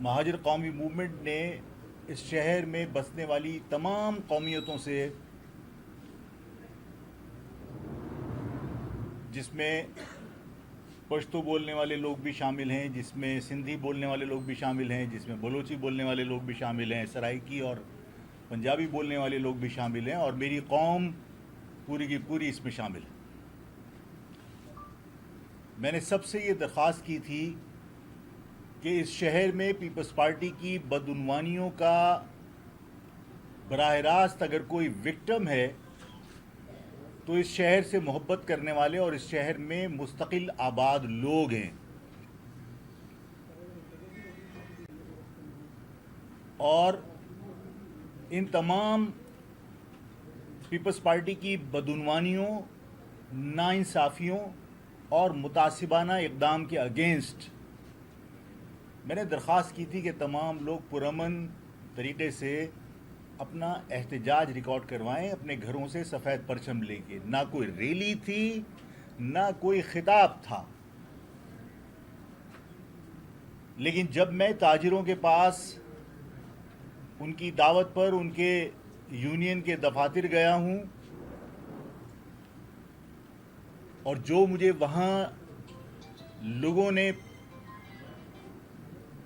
مہاجر قومی موومنٹ نے اس شہر میں بسنے والی تمام قومیتوں سے، جس میں پشتو بولنے والے لوگ بھی شامل ہیں، جس میں سندھی بولنے والے لوگ بھی شامل ہیں، جس میں بلوچی بولنے والے لوگ بھی شامل ہیں، سرائکی اور پنجابی بولنے والے لوگ بھی شامل ہیں، اور میری قوم پوری کی پوری اس میں شامل ہے۔ میں نے سب سے یہ درخواست کی تھی کہ اس شہر میں پیپلز پارٹی کی بدعنوانیوں کا براہ راست اگر کوئی وکٹم ہے تو اس شہر سے محبت کرنے والے اور اس شہر میں مستقل آباد لوگ ہیں، اور ان تمام پیپلز پارٹی کی بدعنوانیوں، ناانصافیوں اور متعصبانہ اقدام کے اگینسٹ میں نے درخواست کی تھی کہ تمام لوگ پرامن طریقے سے اپنا احتجاج ریکارڈ کروائیں، اپنے گھروں سے سفید پرچم لے کے۔ نہ کوئی ریلی تھی، نہ کوئی خطاب تھا، لیکن جب میں تاجروں کے پاس ان کی دعوت پر ان کے یونین کے دفاتر گیا ہوں، اور جو مجھے وہاں لوگوں نے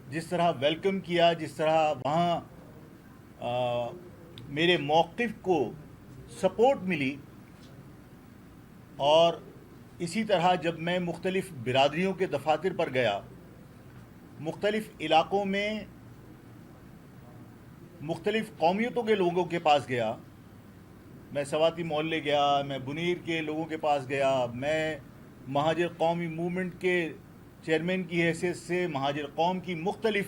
جس طرح ویلکم کیا، جس طرح وہاں میرے موقف کو سپورٹ ملی، اور اسی طرح جب میں مختلف برادریوں کے دفاتر پر گیا، مختلف علاقوں میں مختلف قومیتوں کے لوگوں کے پاس گیا، میں سواتی محلے گیا، میں بنیر کے لوگوں کے پاس گیا، میں مہاجر قومی موومنٹ کے چیئرمین کی حیثیت سے مہاجر قوم کی مختلف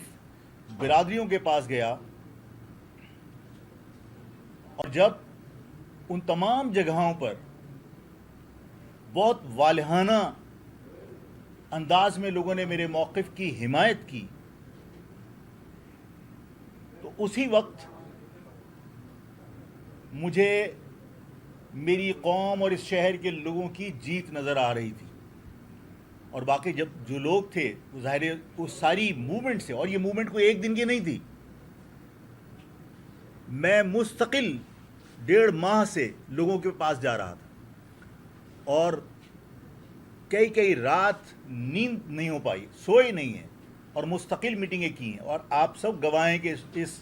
برادریوں کے پاس گیا، اور جب ان تمام جگہوں پر بہت والہانہ انداز میں لوگوں نے میرے موقف کی حمایت کی، تو اسی وقت مجھے میری قوم اور اس شہر کے لوگوں کی جیت نظر آ رہی تھی۔ اور باقی جب جو لوگ تھے وہ ظاہر اس ساری موومنٹ سے، اور یہ موومنٹ کوئی ایک دن کی نہیں تھی، میں مستقل 1.5 ماہ سے لوگوں کے پاس جا رہا تھا، اور کئی رات نیند نہیں ہو پائی، سوئے نہیں ہیں، اور مستقل میٹنگیں کی ہیں، اور آپ سب گواہ ہیں کہ اس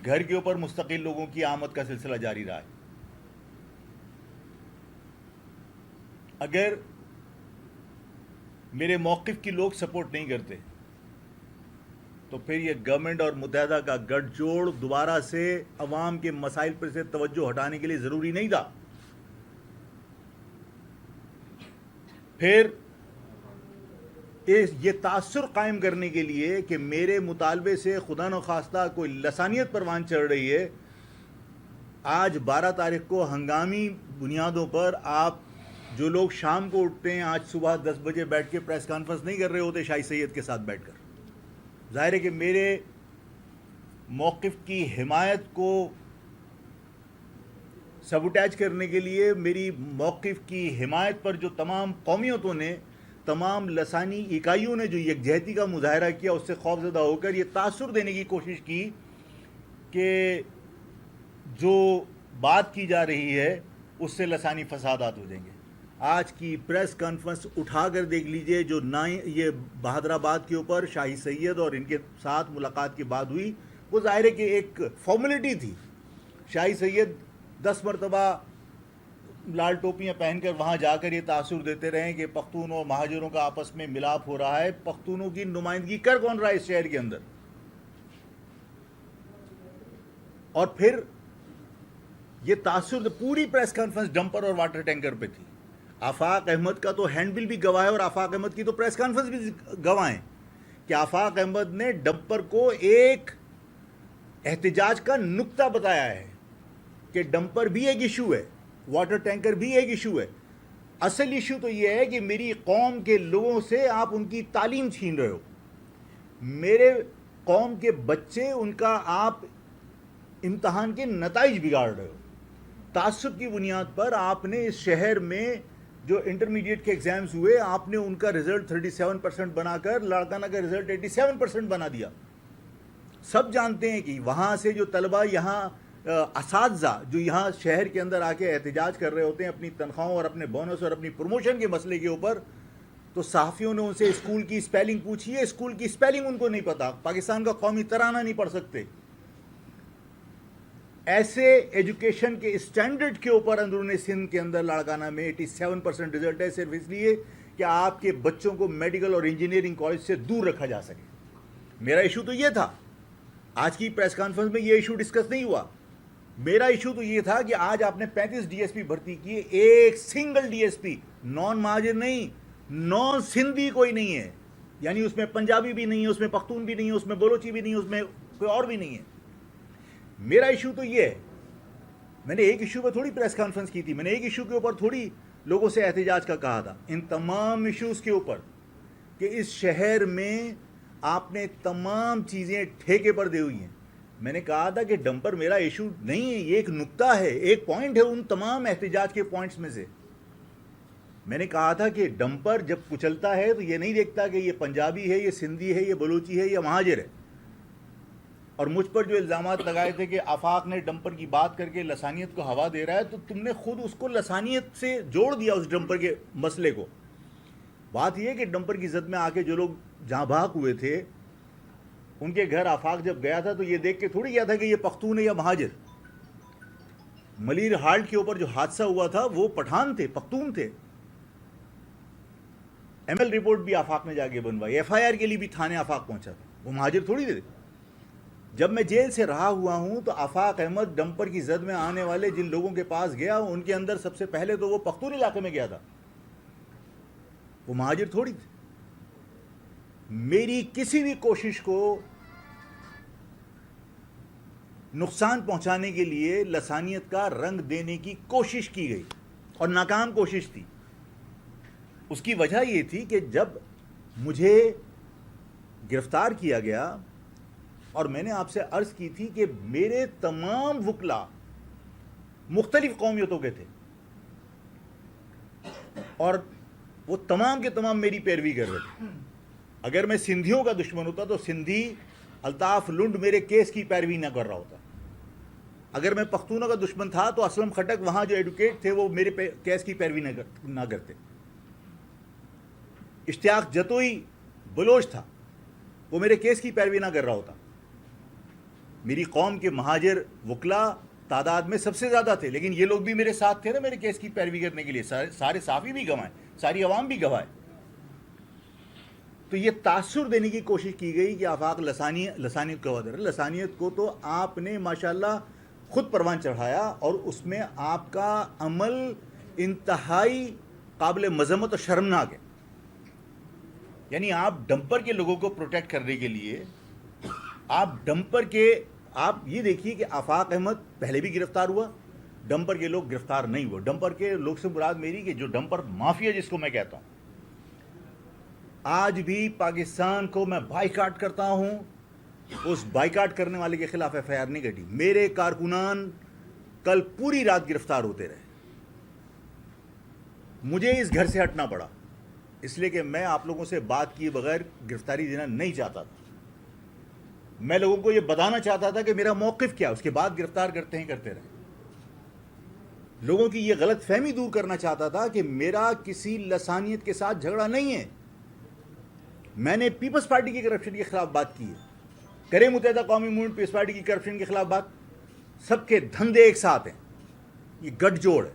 گھر کے اوپر مستقل لوگوں کی آمد کا سلسلہ جاری رہا ہے۔ اگر میرے موقف کی لوگ سپورٹ نہیں کرتے تو پھر یہ گورنمنٹ اور متحدہ کا گٹھ جوڑ دوبارہ سے عوام کے مسائل پر سے توجہ ہٹانے کے لیے ضروری نہیں تھا۔ پھر یہ تاثر قائم کرنے کے لیے کہ میرے مطالبے سے خدا نخواستہ کوئی لسانیت پروان چڑھ رہی ہے، آج 12 تاریخ کو ہنگامی بنیادوں پر آپ جو لوگ شام کو اٹھتے ہیں، آج صبح 10 بجے بیٹھ کے پریس کانفرنس نہیں کر رہے ہوتے شاہی سید کے ساتھ بیٹھ کر۔ ظاہر ہے کہ میرے موقف کی حمایت کو سبوٹیج کرنے کے لیے، میری موقف کی حمایت پر جو تمام قومیتوں نے، تمام لسانی اکائیوں نے جو یکجہتی کا مظاہرہ کیا، اس سے خوفزدہ ہو کر یہ تاثر دینے کی کوشش کی کہ جو بات کی جا رہی ہے اس سے لسانی فسادات ہو جائیں گے۔ آج کی پریس کانفرنس اٹھا کر دیکھ لیجئے، جو یہ بہادر آباد کے اوپر شاہی سید اور ان کے ساتھ ملاقات کے بعد ہوئی، وہ ظاہر ہے کہ ایک فارمیلٹی تھی۔ شاہی سید 10 مرتبہ لال ٹوپیاں پہن کر وہاں جا کر یہ تاثر دیتے رہے کہ پختون اور مہاجروں کا آپس میں ملاپ ہو رہا ہے، پختونوں کی نمائندگی کر کون رہا ہے اس شہر کے اندر؟ اور پھر یہ تاثر پوری پریس کانفرنس ڈمپر اور واٹر ٹینکر پہ تھی۔ آفاق احمد کا تو ہینڈ بل بھی گواہ ہے، اور آفاق احمد کی تو پریس کانفرنس بھی گواہ ہیں کہ آفاق احمد نے ڈمپر کو ایک احتجاج کا نقطہ بتایا ہے کہ ڈمپر بھی ایک ایشو ہے، واٹر ٹینکر بھی ایک ایشو ہے۔ اصل ایشو تو یہ ہے کہ میری قوم کے لوگوں سے آپ ان کی تعلیم چھین رہے ہو، میرے قوم کے بچے، ان کا آپ امتحان کے نتائج بگاڑ رہے ہو۔ تعصب کی بنیاد پر آپ نے اس شہر میں جو انٹرمیڈیٹ کے ایگزامز ہوئے، آپ نے ان کا رزلٹ 37% بنا کر لاڑکانہ کا رزلٹ 87% بنا دیا۔ سب جانتے ہیں کہ وہاں سے جو طلبہ یہاں اساتذہ جو یہاں شہر کے اندر آ کے احتجاج کر رہے ہوتے ہیں اپنی تنخواہوں اور اپنے بونس اور اپنی پروموشن کے مسئلے کے اوپر، تو صحافیوں نے ان سے اسکول کی اسپیلنگ پوچھی ہے، اسکول کی اسپیلنگ ان کو نہیں پتا، پاکستان کا قومی ترانہ نہیں پڑھ سکتے. ایسے ایجوکیشن کے اسٹینڈرڈ کے اوپر اندرون سندھ کے اندر لاڑکانہ میں 87% رزلٹ ہے، صرف اس لیے کہ آپ کے بچوں کو میڈیکل اور انجینئرنگ کالج سے دور رکھا جا سکے. میرا ایشو تو یہ تھا، آج کی پریس کانفرنس میں یہ ایشو ڈسکس نہیں ہوا. میرا ایشو تو یہ تھا کہ آج آپ نے 35 ڈی ایس پی بھرتی کیے، ایک single D S P naan مہاجر نہیں، نان سندھی کوئی نہیں ہے، یعنی اس میں پنجابی بھی نہیں ہے، اس میں پختون بھی نہیں ہے، اس میں بلوچی بھی نہیں ہے، اس میں کوئی اور بھی نہیں ہے. میرا ایشو تو یہ ہے، میں نے ایک ایشو پہ تھوڑی پریس کانفرنس کی تھی، میں نے ایک ایشو کے اوپر تھوڑی لوگوں سے احتجاج کا کہا تھا. ان تمام ایشوز کے اوپر کہ اس شہر میں آپ نے تمام چیزیں ٹھیکے پر دی ہوئی ہیں. میں نے کہا تھا کہ ڈمپر میرا ایشو نہیں ہے، یہ ایک نکتہ ہے، ایک پوائنٹ ہے ان تمام احتجاج کے پوائنٹس میں سے. میں نے کہا تھا کہ ڈمپر جب کچلتا ہے تو یہ نہیں دیکھتا کہ یہ پنجابی ہے، یہ سندھی ہے، یہ بلوچی ہے، یہ مہاجر ہے. اور مجھ پر جو الزامات لگائے تھے کہ آفاق نے ڈمپر کی بات کر کے لسانیت کو ہوا دے رہا ہے، تو تم نے خود اس کو لسانیت سے جوڑ دیا اس ڈمپر کے مسئلے کو. بات یہ ہے کہ ڈمپر کی زد میں آ کے جو لوگ جہاں بھاگ ہوئے تھے ان کے گھر آفاق جب گیا تھا تو یہ دیکھ کے تھوڑی گیا تھا کہ یہ پختون ہے یا مہاجر. ملیر ہالٹ کے اوپر جو حادثہ ہوا تھا وہ پٹھان تھے، پختون تھے. ایم ایل رپورٹ بھی آفاق نے جا کے بنوائی، ایف آئی آر کے لیے بھی تھانے آفاق پہنچا تھا، وہ مہاجر تھوڑی تھے. جب میں جیل سے رہا ہوا ہوں تو آفاق احمد ڈمپر کی زد میں آنے والے جن لوگوں کے پاس گیا ان کے اندر سب سے پہلے تو وہ پختون علاقے میں گیا تھا، وہ مہاجر تھوڑی تھے. میری کسی بھی کوشش کو نقصان پہنچانے کے لیے لسانیت کا رنگ دینے کی کوشش کی گئی اور ناکام کوشش تھی. اس کی وجہ یہ تھی کہ جب مجھے گرفتار کیا گیا اور میں نے آپ سے عرض کی تھی کہ میرے تمام وکلا مختلف قومیتوں کے تھے اور وہ تمام کے تمام میری پیروی کر رہے تھے. اگر میں سندھیوں کا دشمن ہوتا تو سندھی الطاف لنڈ میرے کیس کی پیروی نہ کر رہا ہوتا. اگر میں پختونوں کا دشمن تھا تو اسلم خٹک وہاں جو ایڈوکیٹ تھے وہ میرے کیس کی پیروی نہ کرتے. اشتیاق جتوئی بلوچ تھا، وہ میرے کیس کی پیروی نہ کر رہا ہوتا. میری قوم کے مہاجر وکلا تعداد میں سب سے زیادہ تھے، لیکن یہ لوگ بھی میرے ساتھ تھے نا میرے کیس کی پیروی کرنے کے لیے. سارے صحافی بھی گوائے، ساری عوام بھی گواہ. تو یہ تاثر دینے کی کوشش کی گئی کہ آفاق لسانیت کو ودر. لسانیت کو تو آپ نے ماشاءاللہ خود پروان چڑھایا اور اس میں آپ کا عمل انتہائی قابل مذمت اور شرمناک ہے. یعنی آپ ڈمپر کے لوگوں کو پروٹیکٹ کرنے کے لیے آپ یہ دیکھیے کہ آفاق احمد پہلے بھی گرفتار ہوا، ڈمپر کے لوگ گرفتار نہیں ہوئے. ڈمپر کے لوگ سے مراد میری کہ جو ڈمپر مافیا جس کو میں کہتا ہوں، آج بھی پاکستان کو میں بائیکاٹ کرتا ہوں. اس بائیکاٹ کرنے والے کے خلاف ایف آئی آر نہیں کٹی. میرے کارکنان کل پوری رات گرفتار ہوتے رہے. مجھے اس گھر سے ہٹنا پڑا اس لیے کہ میں آپ لوگوں سے بات کیے بغیر گرفتاری دینا نہیں چاہتا تھا. میں لوگوں کو یہ بتانا چاہتا تھا کہ میرا موقف کیا، اس کے بعد گرفتار کرتے رہے. لوگوں کی یہ غلط فہمی دور کرنا چاہتا تھا کہ میرا کسی لسانیت کے ساتھ جھگڑا نہیں ہے. میں نے پیپلز پارٹی کی کرپشن کے خلاف بات کی ہے، کرے متحدہ قومی موومنٹ پیپلز پارٹی کی کرپشن کے خلاف بات. سب کے دھندے ایک ساتھ ہیں، یہ گٹھ جوڑ ہے.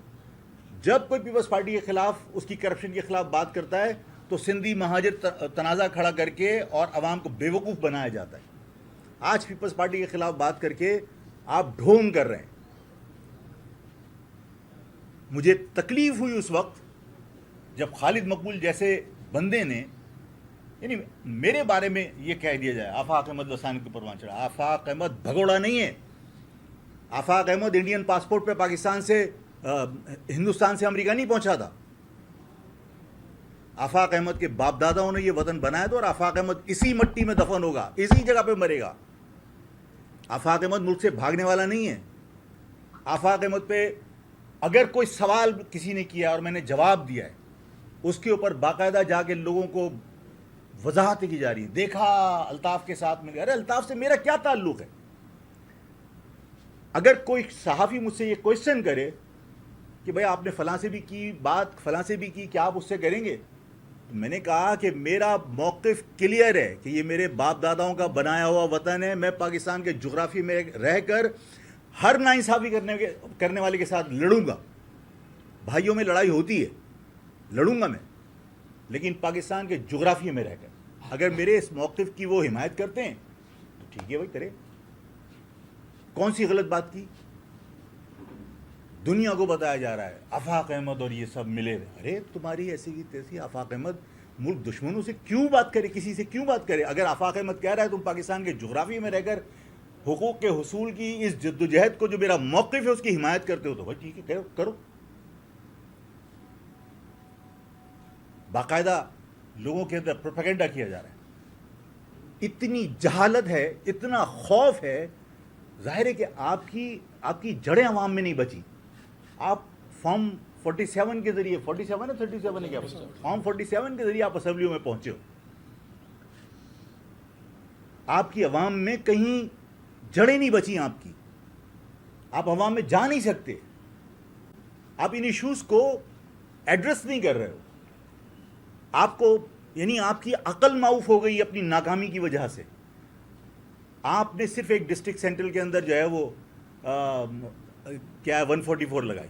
جب کوئی پیپلز پارٹی کے خلاف اس کی کرپشن کے خلاف بات کرتا ہے تو سندھی مہاجر تنازع کھڑا کر کے اور عوام کو بے وقوف بنایا جاتا ہے. آج پیپلز پارٹی کے خلاف بات کر کے آپ ڈھونگ کر رہے ہیں. مجھے تکلیف ہوئی اس وقت جب خالد مقبول جیسے بندے نے یعنی میرے بارے میں یہ کہہ دیا جائے آفاق احمد لسانیت کو پروان چڑھا. آفاق احمد بھگوڑا نہیں ہے. آفاق احمد انڈین پاسپورٹ پہ پاکستان سے ہندوستان سے امریکہ نہیں پہنچا تھا. آفاق احمد کے باپ داداؤں نے یہ وطن بنایا تھا اور آفاق احمد اسی مٹی میں دفن ہوگا، اسی جگہ پہ مرے گا. آفاق احمد ملک سے بھاگنے والا نہیں ہے. آفاق احمد پہ اگر کوئی سوال کسی نے کیا اور میں نے جواب دیا ہے، اس کے اوپر باقاعدہ جا کے لوگوں کو وضاحتیں کی جا رہی ہیں. دیکھا الطاف کے ساتھ مل گیا. ارے الطاف سے میرا کیا تعلق ہے؟ اگر کوئی صحافی مجھ سے یہ کوشچن کرے کہ بھائی آپ نے فلاں سے بھی کی بات، فلاں سے بھی کی، کیا آپ اس سے کریں گے؟ تو میں نے کہا کہ میرا موقف کلیئر ہے کہ یہ میرے باپ داداؤں کا بنایا ہوا وطن ہے. میں پاکستان کے جغرافی میں رہ کر ہر ناانصافی کرنے والے کے ساتھ لڑوں گا. بھائیوں میں لڑائی ہوتی ہے، لڑوں گا میں، لیکن پاکستان کے جغرافیے میں رہ کر. اگر میرے اس موقف کی وہ حمایت کرتے ہیں تو ٹھیک ہے بھائی، کرے. کون سی غلط بات کی؟ دنیا کو بتایا جا رہا ہے آفاق احمد اور یہ سب ملے ہوئے. ارے تمہاری ایسی کی تیسی آفاق احمد ملک دشمنوں سے کیوں بات کرے، کسی سے کیوں بات کرے؟ اگر آفاق احمد کہہ رہا ہے تم پاکستان کے جغرافیے میں رہ کر حقوق کے حصول کی اس جدوجہد کو جو میرا موقف ہے اس کی حمایت کرتے ہو تو بھائی ٹھیک ہے، کرو. باقاعدہ لوگوں کے اندر پروپیگنڈا کیا جا رہا ہے. اتنی جہالت ہے، اتنا خوف ہے. ظاہر ہے کہ آپ کی جڑیں عوام میں نہیں بچی. آپ فارم 47 کے ذریعے، 47 ہے 37 ہے کیا، فارم 47 کے ذریعے آپ اسمبلیوں میں پہنچے ہو. آپ کی عوام میں کہیں جڑیں نہیں بچی آپ کی. آپ عوام میں جا نہیں سکتے. آپ ان ایشوز کو ایڈریس نہیں کر رہے ہو. آپ کو یعنی آپ کی عقل معاف ہو گئی اپنی ناکامی کی وجہ سے. آپ نے صرف ایک ڈسٹرکٹ سینٹرل کے اندر جو ہے وہ کیا ہے 144 لگائی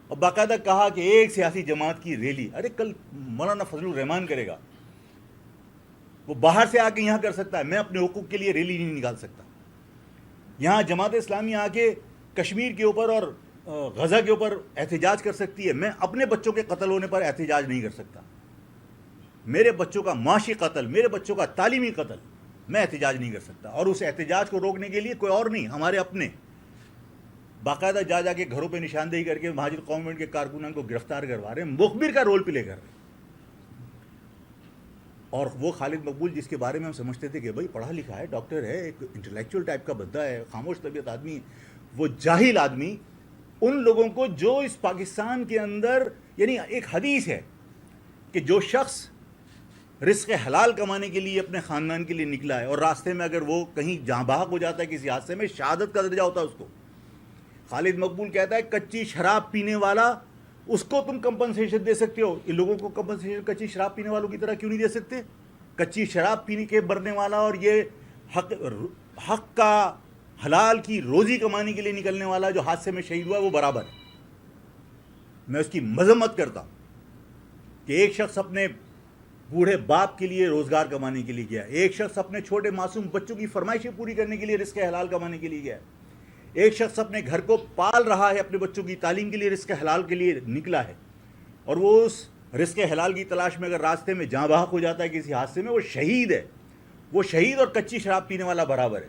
اور باقاعدہ کہا کہ ایک سیاسی جماعت کی ریلی. ارے کل مولانا فضل الرحمان کرے گا، وہ باہر سے آ کے یہاں کر سکتا ہے. میں اپنے حقوق کے لیے ریلی نہیں نکال سکتا. یہاں جماعت اسلامی آ کے کشمیر کے اوپر اور غزہ کے اوپر احتجاج کر سکتی ہے. میں اپنے بچوں کے قتل ہونے پر احتجاج نہیں کر سکتا. میرے بچوں کا معاشی قتل، میرے بچوں کا تعلیمی قتل، میں احتجاج نہیں کر سکتا. اور اس احتجاج کو روکنے کے لیے کوئی اور نہیں، ہمارے اپنے باقاعدہ جا کے گھروں پہ نشاندہی کر کے مہاجر قوم کے کارکنان کو گرفتار کروا رہے ہیں، مخبر کا رول پلے کر رہے ہیں. اور وہ خالد مقبول جس کے بارے میں ہم سمجھتے تھے کہ بھائی پڑھا لکھا ہے، ڈاکٹر ہے، ایک انٹلیکچوئل ٹائپ کا بندہ ہے، خاموش طبیعت آدمی، وہ جاہل آدمی ان لوگوں کو جو اس پاکستان کے اندر، یعنی ایک حدیث ہے کہ جو شخص رزق حلال کمانے کے لیے اپنے خاندان کے لیے نکلا ہے اور راستے میں اگر وہ کہیں جہاں بحق ہو جاتا ہے کسی حادثے میں، شہادت کا درجہ ہوتا ہے اس کو. خالد مقبول کہتا ہے کچی شراب پینے والا، اس کو تم کمپنسیشن دے سکتے ہو، ان لوگوں کو کمپنسیشن کچی شراب پینے والوں کی طرح کیوں نہیں دے سکتے؟ کچی شراب پینے کے مرنے والا اور یہ حق کا حلال کی روزی کمانے کے لیے نکلنے والا جو حادثے میں شہید ہوا ہے وہ برابر ہے. میں اس کی مذمت کرتا ہوں کہ ایک شخص اپنے بوڑھے باپ کے لیے روزگار کمانے کے لیے گیا، ایک شخص اپنے چھوٹے معصوم بچوں کی فرمائشیں پوری کرنے کے لیے رزق حلال کمانے کے لیے گیا، ایک شخص اپنے گھر کو پال رہا ہے، اپنے بچوں کی تعلیم کے لیے رزق حلال کے لیے نکلا ہے، اور وہ اس رزق حلال کی تلاش میں اگر راستے میں جاں بحق ہو جاتا ہے کسی حادثے میں، وہ شہید ہے. وہ شہید اور کچی شراب پینے والا برابر ہے.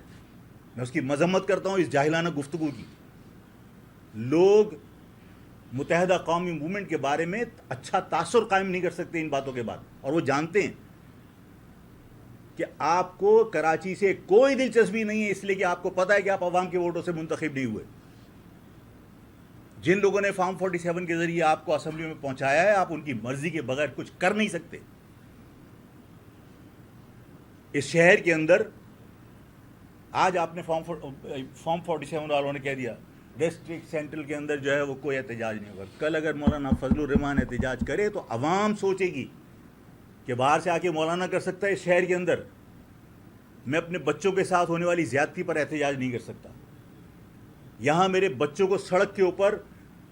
میں اس کی مذمت کرتا ہوں اس جاہلانہ گفتگو کی. لوگ متحدہ قومی موومنٹ کے بارے میں اچھا تاثر قائم نہیں کر سکتے ان باتوں کے بعد، اور وہ جانتے ہیں کہ آپ کو کراچی سے کوئی دلچسپی نہیں ہے، اس لیے کہ آپ کو پتہ ہے کہ آپ عوام کے ووٹوں سے منتخب نہیں ہوئے. جن لوگوں نے فارم 47 کے ذریعے آپ کو اسمبلی میں پہنچایا ہے، آپ ان کی مرضی کے بغیر کچھ کر نہیں سکتے. اس شہر کے اندر آج آپ نے فارم 47 والوں نے کہہ دیا ڈسٹرکٹ سینٹرل کے اندر جو ہے وہ کوئی احتجاج نہیں ہوگا. کل اگر مولانا فضل الرحمان احتجاج کرے تو عوام سوچے گی کہ باہر سے آ کے مولانا کر سکتا ہے اس شہر کے اندر، میں اپنے بچوں کے ساتھ ہونے والی زیادتی پر احتجاج نہیں کر سکتا. یہاں میرے بچوں کو سڑک کے اوپر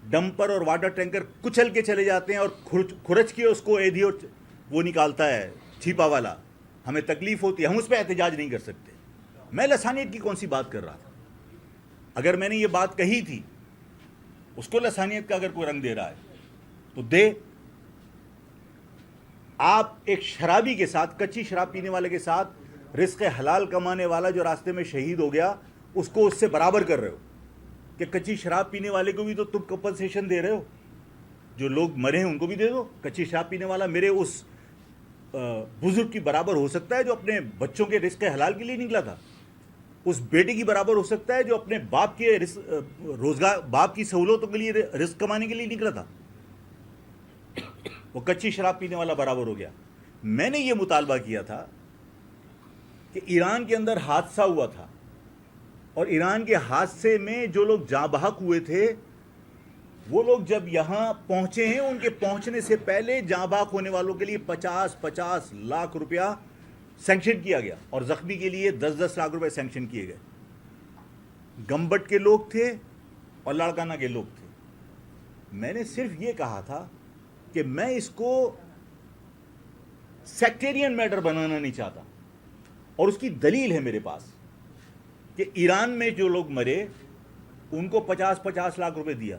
ڈمپر اور واٹر ٹینکر کچل کے چلے جاتے ہیں اور کھرچ کے اس کو ایدھی اور وہ نکالتا ہے چھیپا والا، ہمیں تکلیف ہوتی ہے، ہم اس پہ احتجاج نہیں کر سکتے. میں لسانیت کی کون سی بات کر رہا تھا؟ اگر میں نے یہ بات کہی تھی، اس کو لسانیت کا اگر کوئی رنگ دے رہا ہے تو دے. آپ ایک شرابی کے ساتھ، کچی شراب پینے والے کے ساتھ رزق حلال کمانے والا جو راستے میں شہید ہو گیا اس کو اس سے برابر کر رہے ہو کہ کچی شراب پینے والے کو بھی تو تم کمپنسیشن دے رہے ہو. جو لوگ مرے ہیں ان کو بھی دے دو. کچی شراب پینے والا میرے اس بزرگ کی برابر ہو سکتا ہے جو اپنے بچوں کے رزق حلال کے لیے نکلا تھا، اس بیٹے کی برابر ہو سکتا ہے جو اپنے باپ کے روزگار، باپ کی سہولتوں کے لیے رزق کمانے کے لیے نکلا تھا. وہ کچی شراب پینے والا برابر ہو گیا. میں نے یہ مطالبہ کیا تھا کہ ایران کے اندر حادثہ ہوا تھا اور ایران کے حادثے میں جو لوگ جاں بحق ہوئے تھے وہ لوگ جب یہاں پہنچے ہیں ان کے پہنچنے سے پہلے جاں بحق ہونے والوں کے لیے 50 لاکھ روپیہ سینکشن کیا گیا اور زخمی کے لیے 10 لاکھ روپے سینکشن کیے گئے. گمبٹ کے لوگ تھے اور لاڑکانہ کے لوگ تھے. میں نے صرف یہ کہا تھا کہ میں اس کو سیکٹیرین میٹر بنانا نہیں چاہتا اور اس کی دلیل ہے میرے پاس کہ ایران میں جو لوگ مرے ان کو 50 لاکھ روپے دیا.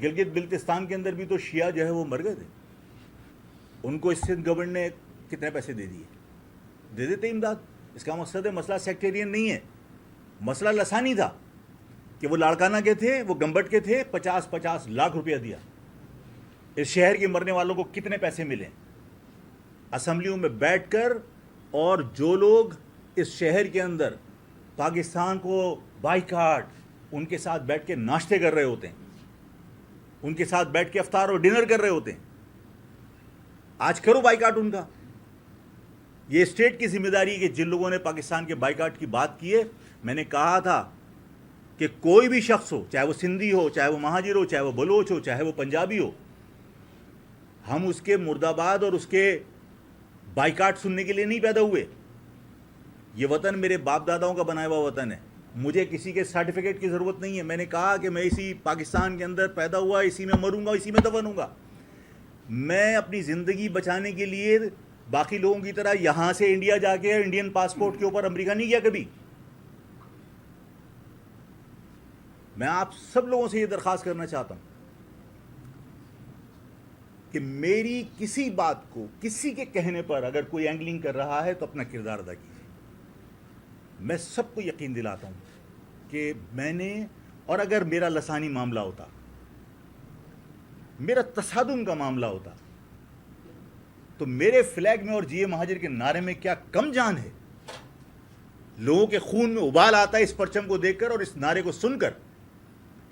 گلگت بلتستان کے اندر بھی تو شیعہ جو ہے وہ مر گئے تھے, ان کو سندھ گورنمنٹ نے کتنے پیسے دے دیے, دے دیتے امداد. اس کا مقصد ہے مسئلہ سیکٹیرین نہیں ہے, مسئلہ لسانی تھا کہ وہ لاڑکانہ کے تھے, وہ گمبٹ کے تھے, 50 لاکھ روپیہ دیا. اس شہر کے مرنے والوں کو کتنے پیسے ملے اسمبلیوں میں بیٹھ کر, اور جو لوگ اس شہر کے اندر پاکستان کو بائیکاٹ, ان کے ساتھ بیٹھ کے ناشتے کر رہے ہوتے ہیں, ان کے ساتھ بیٹھ کے افطار اور ڈنر کر رہے ہوتے ہیں. آج کرو بائیکاٹ ان کا. یہ اسٹیٹ کی ذمہ داری ہے کہ جن لوگوں نے پاکستان کے بائیکاٹ کی بات کی ہے, میں نے کہا تھا کہ کوئی بھی شخص ہو, چاہے وہ سندھی ہو, چاہے وہ مہاجر ہو, چاہے وہ بلوچ ہو, چاہے وہ پنجابی ہو, ہم اس کے مرد آباد اور اس کے بائیکاٹ سننے کے لیے نہیں پیدا ہوئے. یہ وطن میرے باپ داداؤں کا بنایا ہوا وطن ہے, مجھے کسی کے سرٹیفکیٹ کی ضرورت نہیں ہے. میں نے کہا کہ میں اسی پاکستان کے اندر پیدا ہوا, اسی میں مروں گا, اسی میں دفن ہوں گا. میں اپنی زندگی بچانے کے لیے باقی لوگوں کی طرح یہاں سے انڈیا جا کے انڈین پاسپورٹ کے اوپر امریکہ نہیں گیا کبھی. میں آپ سب لوگوں سے یہ درخواست کرنا چاہتا ہوں کہ میری کسی بات کو کسی کے کہنے پر اگر کوئی اینگلنگ کر رہا ہے تو اپنا کردار ادا کیجیے. میں سب کو یقین دلاتا ہوں کہ میں نے, اور اگر میرا لسانی معاملہ ہوتا, میرا تصادم کا معاملہ ہوتا, تو میرے فلیگ میں اور جیے مہاجر کے نعرے میں کیا کم جان ہے. لوگوں کے خون میں ابال آتا ہے اس پرچم کو دیکھ کر اور اس نعرے کو سن کر.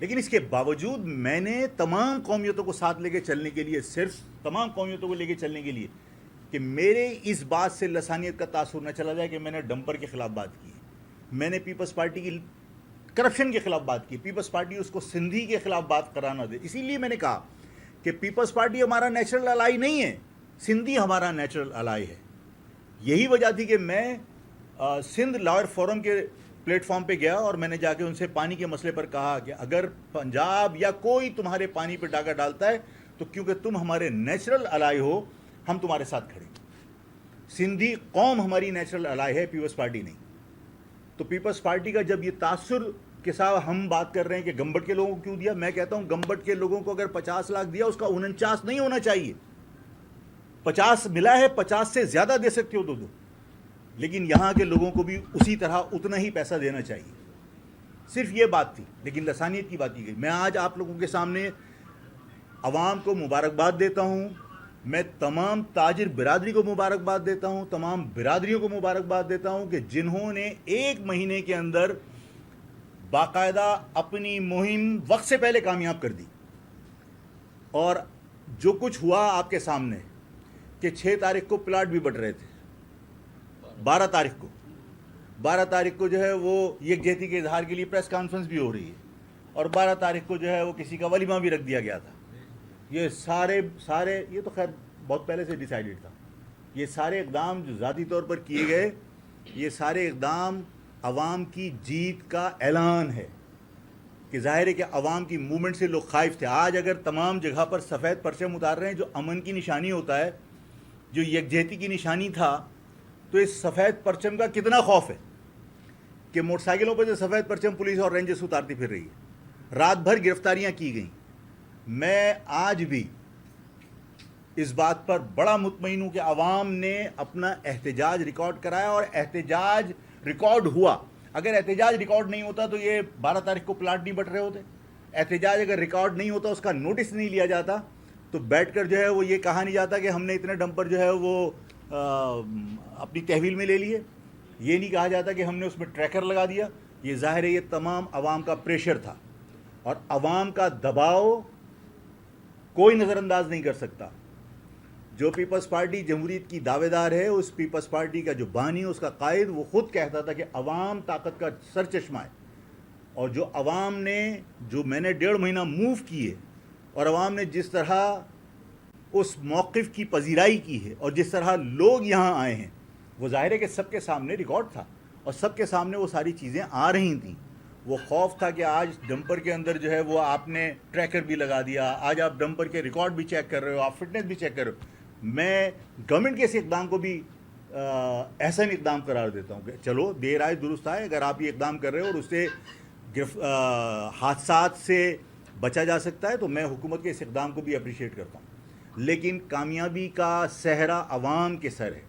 لیکن اس کے باوجود میں نے تمام قومیتوں کو ساتھ لے کے چلنے کے لیے, صرف تمام قومیتوں کو لے کے چلنے کے لیے, کہ میرے اس بات سے لسانیت کا تاثر نہ چلا جائے کہ میں نے ڈمپر کے خلاف بات کی, میں نے پیپلز پارٹی کی کرپشن کے خلاف بات کی, پیپلز پارٹی اس کو سندھی کے خلاف بات کرانا دے. اسی لیے میں نے کہا کہ پیپلز پارٹی ہمارا نیچرل الائی نہیں ہے, سندھی ہمارا نیچرل الائی ہے. یہی وجہ تھی کہ میں سندھ لاور فورم کے پلیٹ فارم پہ گیا اور میں نے جا کے ان سے پانی کے مسئلے پر کہا کہ اگر پنجاب یا کوئی تمہارے پانی پہ ڈاکہ ڈالتا ہے تو کیونکہ تم ہمارے نیچرل الائی ہو, ہم تمہارے ساتھ کھڑے. سندھی قوم ہماری نیچرل الائی ہے, پیپلز پارٹی نہیں. تو پیپلز پارٹی کا جب یہ تاثر کے ساتھ ہم بات کر رہے ہیں کہ گمبٹ کے لوگوں کو کیوں دیا, میں کہتا ہوں گمبٹ کے لوگوں کو اگر 50 لاکھ دیا, اس کا 49 نہیں ہونا چاہیے. 50 ملا ہے, 50 سے زیادہ دے سکتے ہو تو دو, لیکن یہاں کے لوگوں کو بھی اسی طرح اتنا ہی پیسہ دینا چاہیے. صرف یہ بات تھی, لیکن لسانیت کی بات کی گئی. میں آج آپ لوگوں کے سامنے عوام کو مبارکباد دیتا ہوں, میں تمام تاجر برادری کو مبارکباد دیتا ہوں, تمام برادریوں کو مبارکباد دیتا ہوں کہ جنہوں نے 1 مہینے کے اندر باقاعدہ اپنی مہم وقت سے پہلے کامیاب کر دی. اور جو کچھ ہوا آپ کے سامنے کہ 6 تاریخ کو پلاٹ بھی بٹ رہے تھے, 12 تاریخ کو جو ہے وہ یکجہتی کے اظہار کے لیے پریس کانفرنس بھی ہو رہی ہے, اور 12 تاریخ کو جو ہے وہ کسی کا ولیمہ بھی رکھ دیا گیا تھا. یہ سارے یہ تو خیر بہت پہلے سے ڈیسائیڈڈ تھا. یہ سارے اقدام جو ذاتی طور پر کیے گئے, یہ سارے اقدام عوام کی جیت کا اعلان ہے کہ ظاہر ہے کہ عوام کی موومنٹ سے لوگ خائف تھے. آج اگر تمام جگہ پر سفید پرچم اتار رہے ہیں جو امن کی نشانی ہوتا ہے, جو یکجہتی کی نشانی تھا, تو اس سفید پرچم کا کتنا خوف ہے کہ موٹر سائیکلوں پر جو سفید پرچم پولیس اور رینجرز اتارتی پھر رہی ہے. رات بھر گرفتاریاں کی گئیں. میں آج بھی اس بات پر بڑا مطمئن ہوں کہ عوام نے اپنا احتجاج ریکارڈ کرایا اور احتجاج ریکارڈ ہوا. اگر احتجاج ریکارڈ نہیں ہوتا تو یہ 12 تاریخ کو پلاٹ نہیں بٹ رہے ہوتے. احتجاج اگر ریکارڈ نہیں ہوتا, اس کا نوٹس نہیں لیا جاتا, تو بیٹھ کر جو ہے وہ یہ کہا نہیں جاتا کہ ہم نے اتنے ڈمپر جو ہے وہ اپنی تحویل میں لے لیے. یہ نہیں کہا جاتا کہ ہم نے اس میں ٹریکر لگا دیا. یہ ظاہر ہے یہ تمام عوام کا پریشر تھا, اور عوام کا دباؤ کوئی نظر انداز نہیں کر سکتا. جو پیپلز پارٹی جمہوریت کی دعوے دار ہے، اس پیپلز پارٹی کا جو بانی، اس کا قائد، وہ خود کہتا تھا کہ عوام طاقت کا سرچشمہ ہے، اور جو عوام نے، جو میں نے 1.5 مہینہ موو کیے، اور عوام نے جس طرح اس موقف کی پذیرائی کی ہے اور جس طرح لوگ یہاں آئے ہیں، وہ ظاہر ہے کہ سب کے سامنے ریکارڈ تھا اور سب کے سامنے وہ ساری چیزیں آ رہی تھیں۔ وہ خوف تھا کہ آج ڈمپر کے اندر جو ہے وہ آپ نے ٹریکر بھی لگا دیا، آج آپ ڈمپر کے ریکارڈ بھی چیک کر رہے ہو، آپ فٹنس بھی چیک کر رہے ہو۔ میں گورنمنٹ کے اس اقدام کو بھی احسن اقدام قرار دیتا ہوں کہ چلو دیر آئے درست آئے، اگر آپ یہ اقدام کر رہے ہو اور اس سے حادثات سے بچا جا سکتا ہے تو میں حکومت کے اس اقدام کو بھی اپریشیٹ کرتا ہوں۔ لیکن کامیابی کا صحرا عوام کے سر ہے،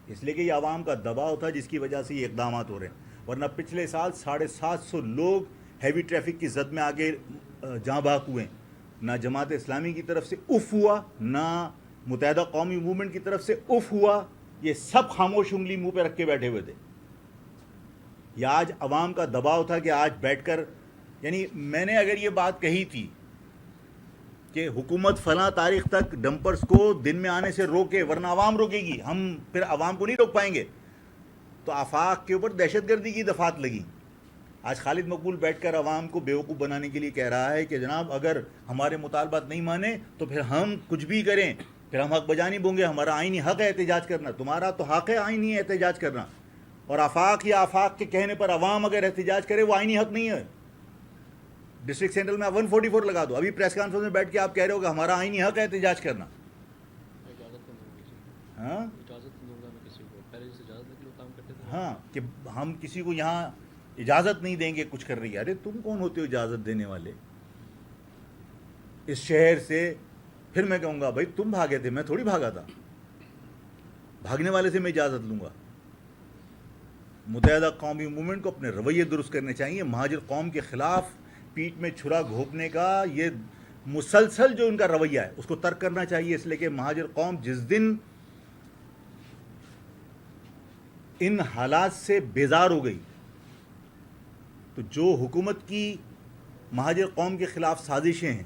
اس لیے کہ یہ عوام کا دباؤ تھا جس کی وجہ سے یہ اقدامات ہو رہے ہیں، ورنہ پچھلے سال 750 لوگ ہیوی ٹریفک کی زد میں آگے جاں بحق ہوئے ہیں۔ نہ جماعت اسلامی کی طرف سے اف ہوا، نہ متحدہ قومی موومنٹ کی طرف سے اف ہوا، یہ سب خاموش انگلی منہ پہ رکھ کے بیٹھے ہوئے تھے۔ یہ آج عوام کا دباؤ تھا کہ آج بیٹھ کر، یعنی میں نے اگر یہ بات کہی تھی کہ حکومت فلاں تاریخ تک ڈمپرز کو دن میں آنے سے روکے ورنہ عوام روکے گی، ہم پھر عوام کو نہیں روک پائیں گے، تو آفاق کے اوپر دہشت گردی کی دفعات لگی۔ آج خالد مقبول بیٹھ کر عوام کو بیوقوف بنانے کے لیے کہہ رہا ہے کہ جناب اگر ہمارے مطالبات نہیں مانے تو پھر ہم کچھ بھی کریں، پھر ہم حق بجا نہیں بوں گے، ہمارا آئینی حق ہے احتجاج کرنا۔ تمہارا تو حق ہے آئینی احتجاج کرنا، اور آفاق یا آفاق کے کہنے پر عوام اگر احتجاج کرے وہ آئینی حق نہیں ہے۔ ڈسٹرکٹ سینٹرل میں 144 لگا دو، ابھی پریس کانفرنس میں بیٹھ کے آپ کہہ رہے ہو کہ ہمارا آئینی حق ہے احتجاج کرنا۔ ہاں کہ ہم کسی کو یہاں اجازت نہیں دیں گے کچھ کر رہی ہے۔ ارے تم کون ہوتے ہو اجازت دینے والے اس شہر سے؟ پھر میں کہوں گا بھائی تم بھاگے تھے، میں تھوڑی بھاگا تھا، بھاگنے والے سے میں اجازت لوں گا؟ متحدہ قومی موومنٹ کو اپنے رویے درست کرنے چاہیے۔ مہاجر قوم کے خلاف پیٹ میں چھرا گھونپنے کا یہ مسلسل جو ان کا رویہ ہے اس کو ترک کرنا چاہیے، اس لیے کہ مہاجر قوم جس دن ان حالات سے بیزار ہو گئی تو جو حکومت کی مہاجر قوم کے خلاف سازشیں ہیں،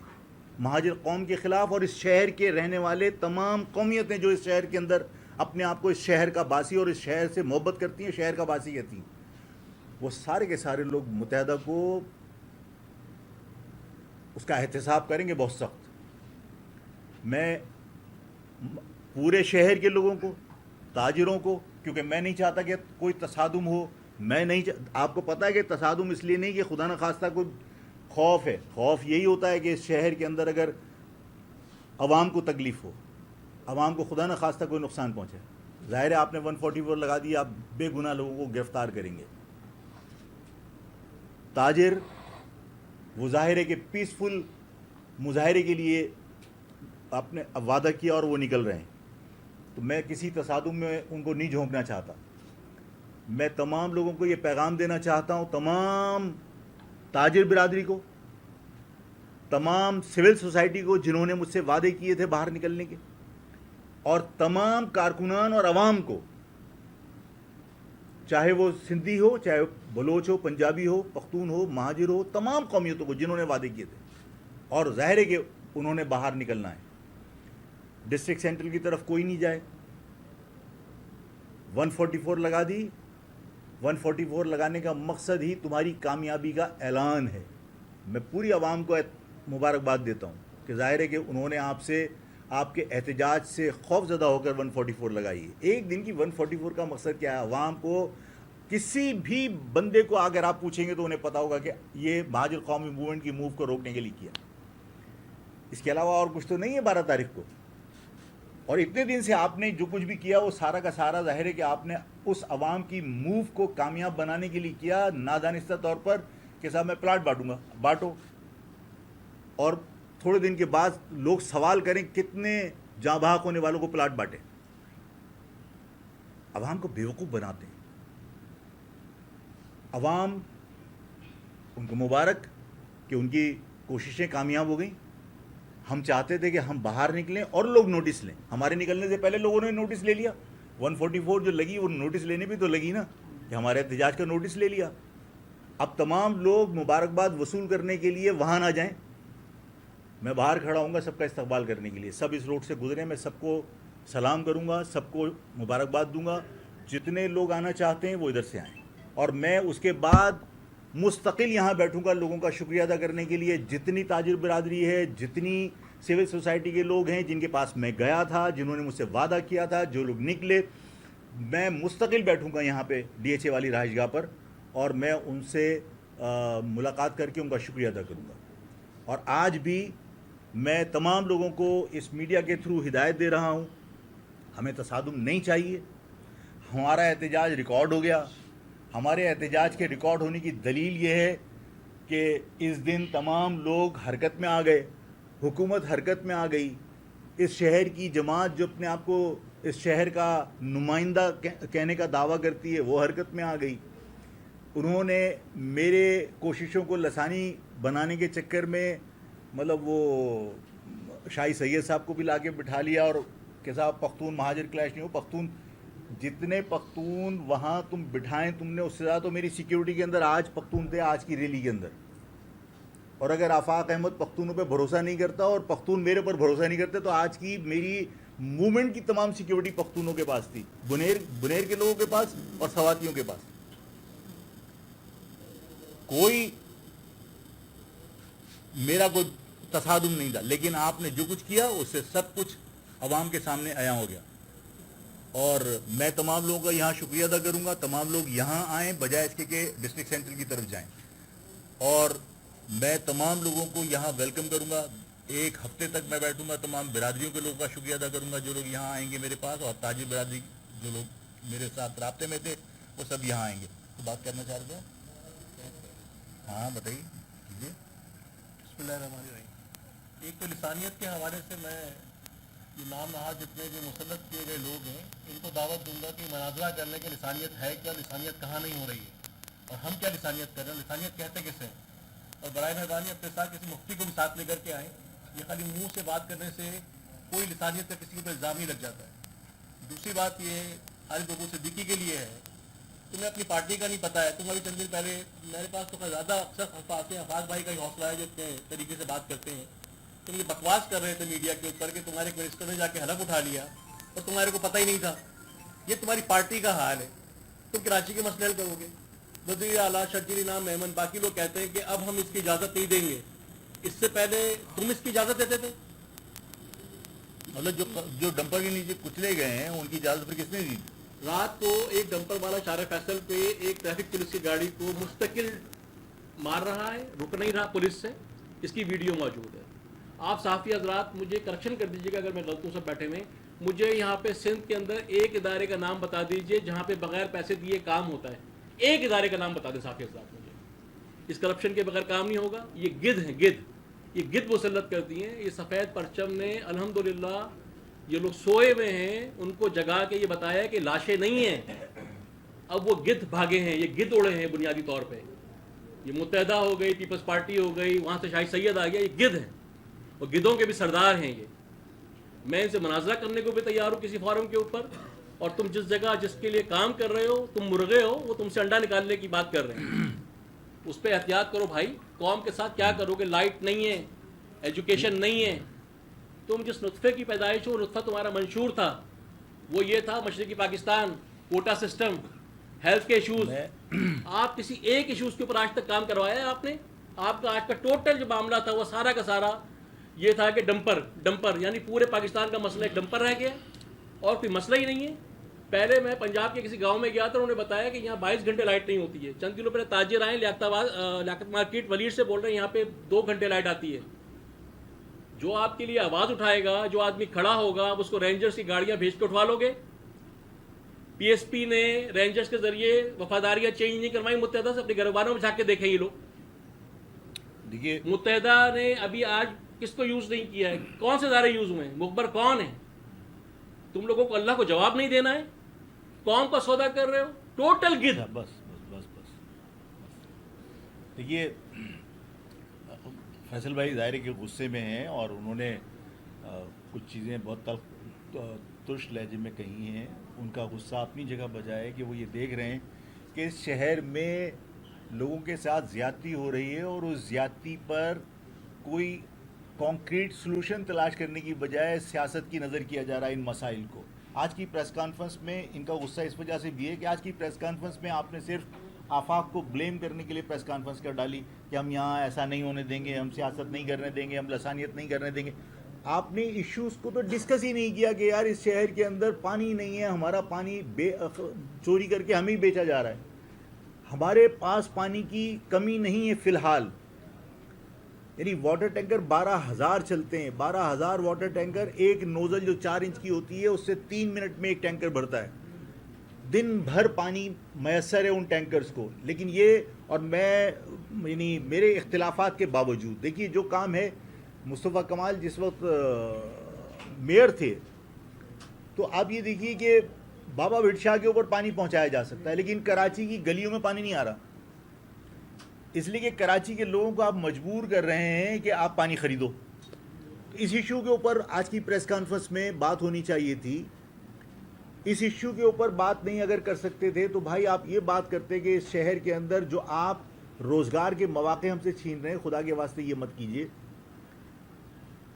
مہاجر قوم کے خلاف، اور اس شہر کے رہنے والے تمام قومیتیں جو اس شہر کے اندر اپنے آپ کو اس شہر کا باسی اور اس شہر سے محبت کرتی ہیں، شہر کا باسی کہتی ہیں، وہ سارے کے سارے لوگ متحدہ کو اس کا احتساب کریں گے بہت سخت۔ میں پورے شہر کے لوگوں کو، تاجروں کو، کیونکہ میں نہیں چاہتا کہ کوئی تصادم ہو، میں نہیں آپ کو پتہ ہے کہ تصادم اس لیے نہیں کہ خدا نخواستہ کوئی خوف ہے، خوف یہی ہوتا ہے کہ اس شہر کے اندر اگر عوام کو تکلیف ہو، عوام کو خدا نخواستہ کوئی نقصان پہنچے، ظاہر ہے آپ نے 144 لگا دی، آپ بے گناہ لوگوں کو گرفتار کریں گے۔ تاجر وہ ظاہر ہے کہ پیسفل مظاہرے کے لیے آپ نے وعدہ کیا اور وہ نکل رہے ہیں، تو میں کسی تصادم میں ان کو نہیں جھونکنا چاہتا۔ میں تمام لوگوں کو یہ پیغام دینا چاہتا ہوں، تمام تاجر برادری کو، تمام سول سوسائٹی کو جنہوں نے مجھ سے وعدے کیے تھے باہر نکلنے کے، اور تمام کارکنان اور عوام کو، چاہے وہ سندھی ہو، چاہے بلوچ ہو، پنجابی ہو، پختون ہو، مہاجر ہو، تمام قومیتوں کو جنہوں نے وعدے کیے تھے، اور ظاہر ہے کہ انہوں نے باہر نکلنا ہے۔ ڈسٹرکٹ سینٹرل کی طرف کوئی نہیں جائے۔ 144 لگا دی، 144 لگانے کا مقصد ہی تمہاری کامیابی کا اعلان ہے۔ میں پوری عوام کو مبارکباد دیتا ہوں کہ ظاہر ہے کہ انہوں نے آپ سے، آپ کے احتجاج سے خوف زدہ ہو کر 144 لگائی ہے۔ ایک دن کی 144 کا مقصد کیا ہے؟ عوام کو، کسی بھی بندے کو اگر آپ پوچھیں گے تو انہیں پتا ہوگا کہ یہ مہاجر قومی موومنٹ کی موو کو روکنے کے لیے کیا، اس کے علاوہ اور کچھ تو نہیں ہے 12 تاریخ کو۔ اور اتنے دن سے آپ نے جو کچھ بھی کیا وہ سارا کا سارا ظاہر ہے کہ آپ نے اس عوام کی موو کو کامیاب بنانے کے لیے کیا، نادانستہ طور پر کہ صاحب میں پلاٹ بانٹوں گا، بانٹو، اور تھوڑے دن کے بعد لوگ سوال کریں کتنے جاں بحق ہونے والوں کو پلاٹ بانٹے۔ عوام کو بیوقوف بناتے ہیں۔ عوام، ان کو مبارک کہ ان کی کوششیں کامیاب ہو گئیں۔ ہم چاہتے تھے کہ ہم باہر نکلیں اور لوگ نوٹس لیں، ہمارے نکلنے سے پہلے لوگوں نے نوٹس لے لیا۔ 144 جو لگی وہ نوٹس لینے بھی تو لگی نا، کہ ہمارے احتجاج کا نوٹس لے لیا۔ اب تمام لوگ مبارکباد وصول کرنے کے لیے وہاں نہ جائیں، میں باہر کھڑا ہوں گا سب کا استقبال کرنے کے لیے. سب اس روڈ سے گزرے, میں سب کو سلام کروں گا, سب کو مبارکباد دوں گا. جتنے لوگ آنا چاہتے ہیں وہ ادھر سے آئیں, اور میں اس کے بعد مستقل یہاں بیٹھوں گا لوگوں کا شکریہ ادا کرنے کے لیے. جتنی تاجر برادری ہے, جتنی سول سوسائٹی کے لوگ ہیں جن کے پاس میں گیا تھا, جنہوں نے مجھ سے وعدہ کیا تھا, جو لوگ نکلے, میں مستقل بیٹھوں گا یہاں پہ ڈی ایچ اے والی رہائش گاہ پر, اور میں ان سے ملاقات کر کے ان کا شکریہ ادا کروں گا. اور آج بھی میں تمام لوگوں کو اس میڈیا کے تھرو ہدایت دے رہا ہوں, ہمیں تصادم نہیں چاہیے. ہمارا احتجاج ریکارڈ ہو گیا. ہمارے احتجاج کے ریکارڈ ہونے کی دلیل یہ ہے کہ اس دن تمام لوگ حرکت میں آ گئے, حکومت حرکت میں آ گئی. اس شہر کی جماعت جو اپنے آپ کو اس شہر کا نمائندہ کہنے کا دعویٰ کرتی ہے وہ حرکت میں آ گئی. انہوں نے میرے کوششوں کو لسانی بنانے کے چکر میں مطلب وہ شاہی سید صاحب کو بھی لا کے بٹھا لیا, اور کہ صاحب پختون مہاجر کلیش نہیں ہو, پختون جتنے پختون وہاں تم بٹھائیں تم نے اس سے زیادہ تو میری سیکیورٹی کے اندر آج پختون تھے آج کی ریلی کے اندر. اور اگر آفاق احمد پختونوں پہ بھروسہ نہیں کرتا اور پختون میرے پر بھروسہ نہیں کرتے تو آج کی میری موومنٹ کی تمام سیکیورٹی پختونوں کے پاس تھی, بنیر کے لوگوں کے پاس اور سواتیوں کے پاس. کوئی میرا کوئی تصادم نہیں تھا, لیکن آپ نے جو کچھ کیا اس سے سب کچھ عوام کے سامنے عیاں ہو گیا. اور میں تمام لوگوں کا یہاں شکریہ ادا کروں گا. تمام لوگ یہاں آئیں بجائے اس کے کہ ڈسٹرکٹ سینٹر کی طرف جائیں, اور میں تمام لوگوں کو یہاں ویلکم کروں گا. ایک ہفتے تک میں بیٹھوں گا, تمام برادریوں کے لوگوں کا شکریہ ادا کروں گا جو لوگ یہاں آئیں گے میرے پاس, اور تاجر برادری جو لوگ میرے ساتھ رابطے میں تھے وہ سب یہاں آئیں گے. تو بات کرنا چاہ رہے ہیں, ہاں بتائیے کیجیے. بسم اللہ الرحمن الرحیم. ایک تو لسانیت کے حوالے سے میں یہ نام نہاد جتنے جو مسلط کیے گئے لوگ ہیں ان کو دعوت دوں گا کہ مناظرہ کرنے کے لسانیت ہے کیا, لسانیت کہاں نہیں ہو رہی ہے, اور ہم کیا لسانیت کر رہے ہیں, لسانیت کہتے کسے ہیں. اور برائے مہربانی اپنے ساتھ کسی مفتی کو بھی ساتھ لے کر کے آئیں. یہ خالی منہ سے بات کرنے سے کوئی لسانیت کا کسی کے اوپر الزام نہیں لگ جاتا ہے. دوسری بات یہ خالد ابو صدیقی کے لیے ہے, تمہیں اپنی پارٹی کا نہیں پتہ ہے. تم ابھی چند دن پہلے میرے پاس تو زیادہ اکثر آتے ہیں, حفاظ بھائی کا ہی حوصلہ ہے جو اتنے طریقے سے بات کرتے ہیں. تم یہ بکواس کر رہے تھے میڈیا کے اوپر کہ تمہارے ایک منسٹر نے جا کے حلف اٹھا لیا اور تمہارے کو پتہ ہی نہیں تھا. یہ تمہاری پارٹی کا حال ہے. تم کراچی کے مسئلے حل کرو گے. وزیر اعلیٰ شرجیل انعام میمن باقی لوگ کہتے ہیں کہ اب ہم اس کی اجازت نہیں دیں گے. اس سے پہلے تم اس کی اجازت دیتے تھے. مطلب جو ڈمپر کے نیچے کچلے گئے ہیں ان کی اجازت پھر کس نے دی؟ رات کو ایک ڈمپر والا شارع فیصل پہ ایک ٹریفک پولیس کی گاڑی کو مستقل مار رہا ہے, رک نہیں رہا پولیس سے. اس کی ویڈیو موجود ہے. آپ صحافی حضرات مجھے کریکشن کر دیجیے گا اگر میں غلط ہوں سب بیٹھے میں. مجھے یہاں پہ سندھ کے اندر ایک ادارے کا نام بتا دیجیے جہاں پہ بغیر پیسے دیے کام ہوتا ہے. ایک ادارے کا نام بتا دیں صحافی حضرات مجھے. اس کرپشن کے بغیر کام نہیں ہوگا. یہ گدھ ہیں, یہ گدھ مسلط کرتی ہیں. یہ سفید پرچم نے الحمدللہ یہ لوگ سوئے ہوئے ہیں ان کو جگا کے یہ بتایا کہ لاشیں نہیں ہیں. اب وہ گدھ بھاگے ہیں, یہ گدھ اڑے ہیں بنیادی طور پہ. یہ متحدہ ہو گئی, پیپلز پارٹی ہو گئی, وہاں سے شاہی سید آ گیا. یہ گدھ ہیں اور گدھوں کے بھی سردار ہیں یہ. میں ان سے مناظرہ کرنے کو بھی تیار ہوں کسی فارم کے اوپر, اور تم جس جگہ جس کے لیے کام کر رہے ہو تم مرغے ہو, وہ تم سے انڈا نکالنے کی بات کر رہے ہیں. اس پہ احتیاط کرو بھائی. قوم کے ساتھ کیا کرو گے؟ لائٹ نہیں ہے, ایجوکیشن نہیں ہے. تم جس نطفے کی پیدائش ہو وہ نطفہ تمہارا منشور تھا, وہ یہ تھا مشرقی پاکستان, کوٹا سسٹم, ہیلتھ کے ایشوز. آپ کسی ایک ایشوز کے اوپر آج تک کام کروایا ہے آپ نے؟ آپ کا آج کا ٹوٹل جو معاملہ تھا وہ سارا کا سارا یہ تھا کہ ڈمپر یعنی پورے پاکستان کا مسئلہ ایک ڈمپر رہ گیا اور کوئی مسئلہ ہی نہیں ہے. پہلے میں پنجاب کے کسی گاؤں میں گیا تھا, انہوں نے بتایا کہ یہاں 22 گھنٹے لائٹ نہیں ہوتی ہے. چند دنوں پہلے تاجر آئے لیاقت مارکیٹ ولیر سے بول رہے ہیں یہاں پہ 2 گھنٹے لائٹ آتی ہے. جو آپ کے لیے آواز اٹھائے گا, جو آدمی کھڑا ہوگا, اس کو رینجرز کی گاڑیاں بھیج کے اٹھوا لو گے. پی ایس پی نے رینجرز کے ذریعے وفاداریاں چینج نہیں کروائی متحدہ سے, اپنے گھر والوں میں جا کے دیکھیں. یہ لوگ دیکھیے متحدہ نے ابھی آج کس کو یوز نہیں کیا ہے؟ کون سے ادارے یوز ہوئے ہیں؟ مخبر کون ہے؟ تم لوگوں کو اللہ کو جواب نہیں دینا ہے, قوم کا سودا کر رہے ہو. ٹوٹل گدھ. بس دیکھیے فیصل بھائی ظاہر کے غصے میں ہیں اور انہوں نے کچھ چیزیں بہت ترش لہجے میں کہی ہیں. ان کا غصہ اپنی جگہ بجائے کہ وہ یہ دیکھ رہے ہیں کہ اس شہر میں لوگوں کے ساتھ زیادتی ہو رہی ہے اور اس زیادتی پر کوئی کانکریٹ سلوشن تلاش کرنے کی بجائے سیاست کی نظر کیا جا رہا ہے ان مسائل کو. آج کی پریس کانفرنس میں ان کا غصہ اس وجہ سے بھی ہے کہ آج کی پریس کانفرنس میں آپ نے صرف آفاق کو بلیم کرنے کے لیے پریس کانفرنس کر ڈالی کہ ہم یہاں ایسا نہیں ہونے دیں گے, ہم سیاست نہیں کرنے دیں گے, ہم لسانیت نہیں کرنے دیں گے. آپ نے ایشوز کو تو ڈسکس ہی نہیں کیا کہ یار اس شہر کے اندر پانی نہیں ہے, ہمارا پانی چوری کر کے ہمیں بیچا جا رہا ہے. ہمارے پاس پانی کی کمی نہیں ہے فی الحال. یعنی واٹر ٹینکر 12,000 چلتے ہیں, 12,000 واٹر ٹینکر, ایک نوزل جو 4 انچ کی ہوتی ہے اس سے 3 منٹ میں ایک ٹینکر بھرتا ہے. دن بھر پانی میسر ہے ان ٹینکرز کو. لیکن یہ, اور میں یعنی میرے اختلافات کے باوجود, دیکھیے جو کام ہے, مصطفیٰ کمال جس وقت میئر تھے تو آپ یہ دیکھیے کہ بابا بھٹ شاہ کے اوپر پانی پہنچایا جا سکتا ہے, لیکن کراچی کی گلیوں میں پانی نہیں آ رہا, اس لیے کہ کراچی کے لوگوں کو آپ مجبور کر رہے ہیں کہ آپ پانی خریدو. اس ایشو کے اوپر آج کی پریس کانفرنس میں بات ہونی چاہیے تھی. اس ایشو کے اوپر بات نہیں اگر کر سکتے تھے تو بھائی آپ یہ بات کرتے کہ اس شہر کے اندر جو آپ روزگار کے مواقع ہم سے چھین رہے ہیں, خدا کے واسطے یہ مت کیجیے.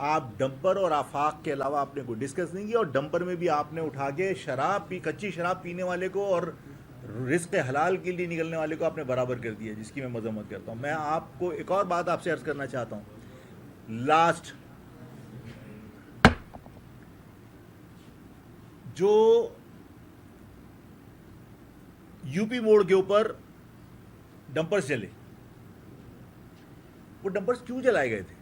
آپ ڈمپر اور آفاق کے علاوہ آپ نے کوئی ڈسکس نہیں کیا, اور ڈمپر میں بھی آپ نے اٹھا کے کچی شراب پینے والے کو اور رزق حلال کے لیے نکلنے والے کو آپ نے برابر کر دیا, جس کی میں مذمت کرتا ہوں. میں آپ کو ایک اور بات آپ سے عرض کرنا چاہتا ہوں. لاسٹ جو یو پی موڑ کے اوپر ڈمپرز چلے, وہ ڈمپرز کیوں جلائے گئے تھے؟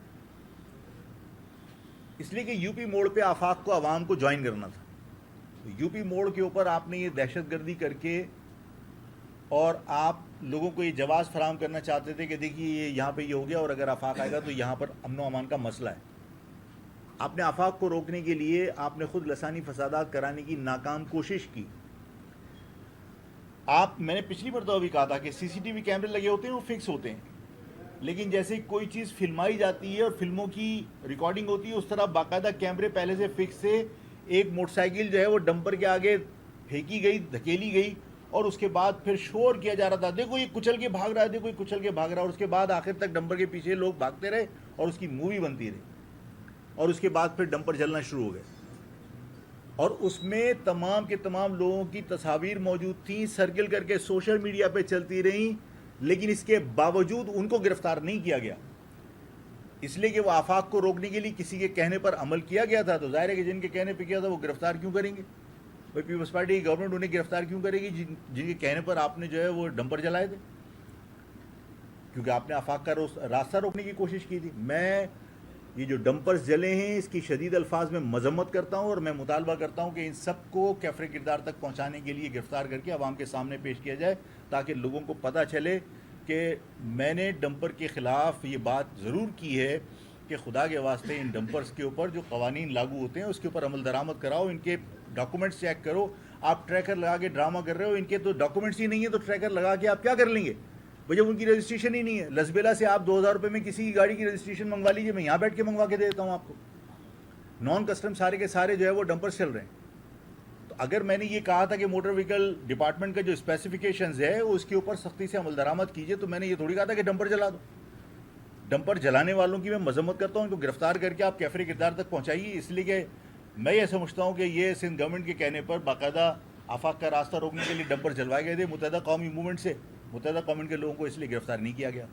اس لیے کہ یو پی موڑ پہ آفاق کو عوام کو جوائن کرنا تھا. یو پی موڑ کے اوپر آپ نے یہ دہشت گردی کر کے اور آپ لوگوں کو یہ جواز فراہم کرنا چاہتے تھے کہ دیکھیے یہ یہاں پہ یہ ہو گیا اور اگر آفاق آئے گا تو یہاں پر امن و امان کا مسئلہ ہے. آپ نے آفاق کو روکنے کے لیے آپ نے خود لسانی فسادات کرانے کی ناکام کوشش کی. میں نے پچھلی مرتبہ بھی کہا تھا کہ سی سی ٹی وی کیمرے لگے ہوتے ہیں, وہ فکس ہوتے ہیں, لیکن جیسے کوئی چیز فلمائی جاتی ہے اور فلموں کی ریکارڈنگ ہوتی ہے, اس طرح باقاعدہ کیمرے پہلے سے فکس سے ایک موٹر سائیکل جو ہے وہ ڈمپر کے آگے پھینکی گئی, دھکیلی گئی, اور اس کے بعد پھر شور کیا جا رہا تھا, دیکھو یہ کچل کے بھاگ رہا ہے, دیکھو یہ کچل کے بھاگ رہا ہے. اور اس کے بعد آخر تک ڈمپر کے پیچھے لوگ بھاگتے رہے اور اس کی مووی بنتی رہی, اور اس کے بعد پھر ڈمپر جلنا شروع ہو گئے. اور اس میں تمام کے تمام لوگوں کی تصاویر موجود تھیں, سرکل کر کے سوشل میڈیا پہ چلتی رہیں, لیکن اس کے باوجود ان کو گرفتار نہیں کیا گیا. اس لیے کہ وہ آفاق کو روکنے کے لیے کسی کے کہنے پر عمل کیا گیا تھا, تو ظاہر ہے کہ جن کے کہنے پہ کیا تھا وہ گرفتار کیوں کریں گے؟ بھائی پیپلز پارٹی کی گورنمنٹ انہیں گرفتار کیوں کرے گی جن کے کہنے پر آپ نے جو ہے وہ ڈمپر جلائے تھے؟ کیونکہ آپ نے آفاق کا راستہ روکنے کی کوشش کی تھی. میں یہ جو ڈمپرز جلے ہیں اس کی شدید الفاظ میں مذمت کرتا ہوں, اور میں مطالبہ کرتا ہوں کہ ان سب کو کیفر کردار تک پہنچانے کے لیے گرفتار کر کے عوام کے سامنے پیش کیا جائے, تاکہ لوگوں کو پتہ چلے کہ میں نے ڈمپر کے خلاف یہ بات ضرور کی ہے کہ خدا کے واسطے ان ڈمپرز کے اوپر جو قوانین لاگو ہوتے ہیں اس کے اوپر عمل درآمد کراؤ, ان کے ڈاکومنٹس چیک کرو. آپ ٹریکر لگا کے ڈرامہ کر رہے ہو, ان کے تو ڈاکومنٹس ہی نہیں ہیں, تو ٹریکر لگا کے آپ کیا کر لیں گے جب ان کی رجسٹریشن ہی نہیں ہے؟ لسبیلا سے آپ 2,000 روپے میں کسی کی گاڑی کی رجسٹریشن منگوا لیجیے, میں یہاں بیٹھ کے منگوا کے دے دیتا ہوں آپ کو. نان کسٹم سارے کے سارے جو ہے وہ ڈمپرز چل رہے ہیں. تو اگر میں نے یہ کہا تھا کہ موٹر وہیکل ڈپارٹمنٹ کا جو اسپیسیفکیشنز ہے اس کے اوپر سختی سے عمل درآمد کیجیے, تو میں نے یہ تھوڑی کہا تھا کہ ڈمپر جلا دو. ڈمپر جلانے والوں کی میں مذمت کرتا ہوں, ان کو گرفتار کر کے آپ کیفر کردار تک پہنچائیے. اس لیے کہ میں یہ سمجھتا ہوں کہ یہ سندھ گورنمنٹ کے کہنے پر باقاعدہ آفاق کا راستہ روکنے کے لیے ڈمپر جلوائے گئے تھے. متحدہ قومی موومنٹ سے متحدہ قوم کے لوگوں کو اس لیے گرفتار نہیں کیا گیا.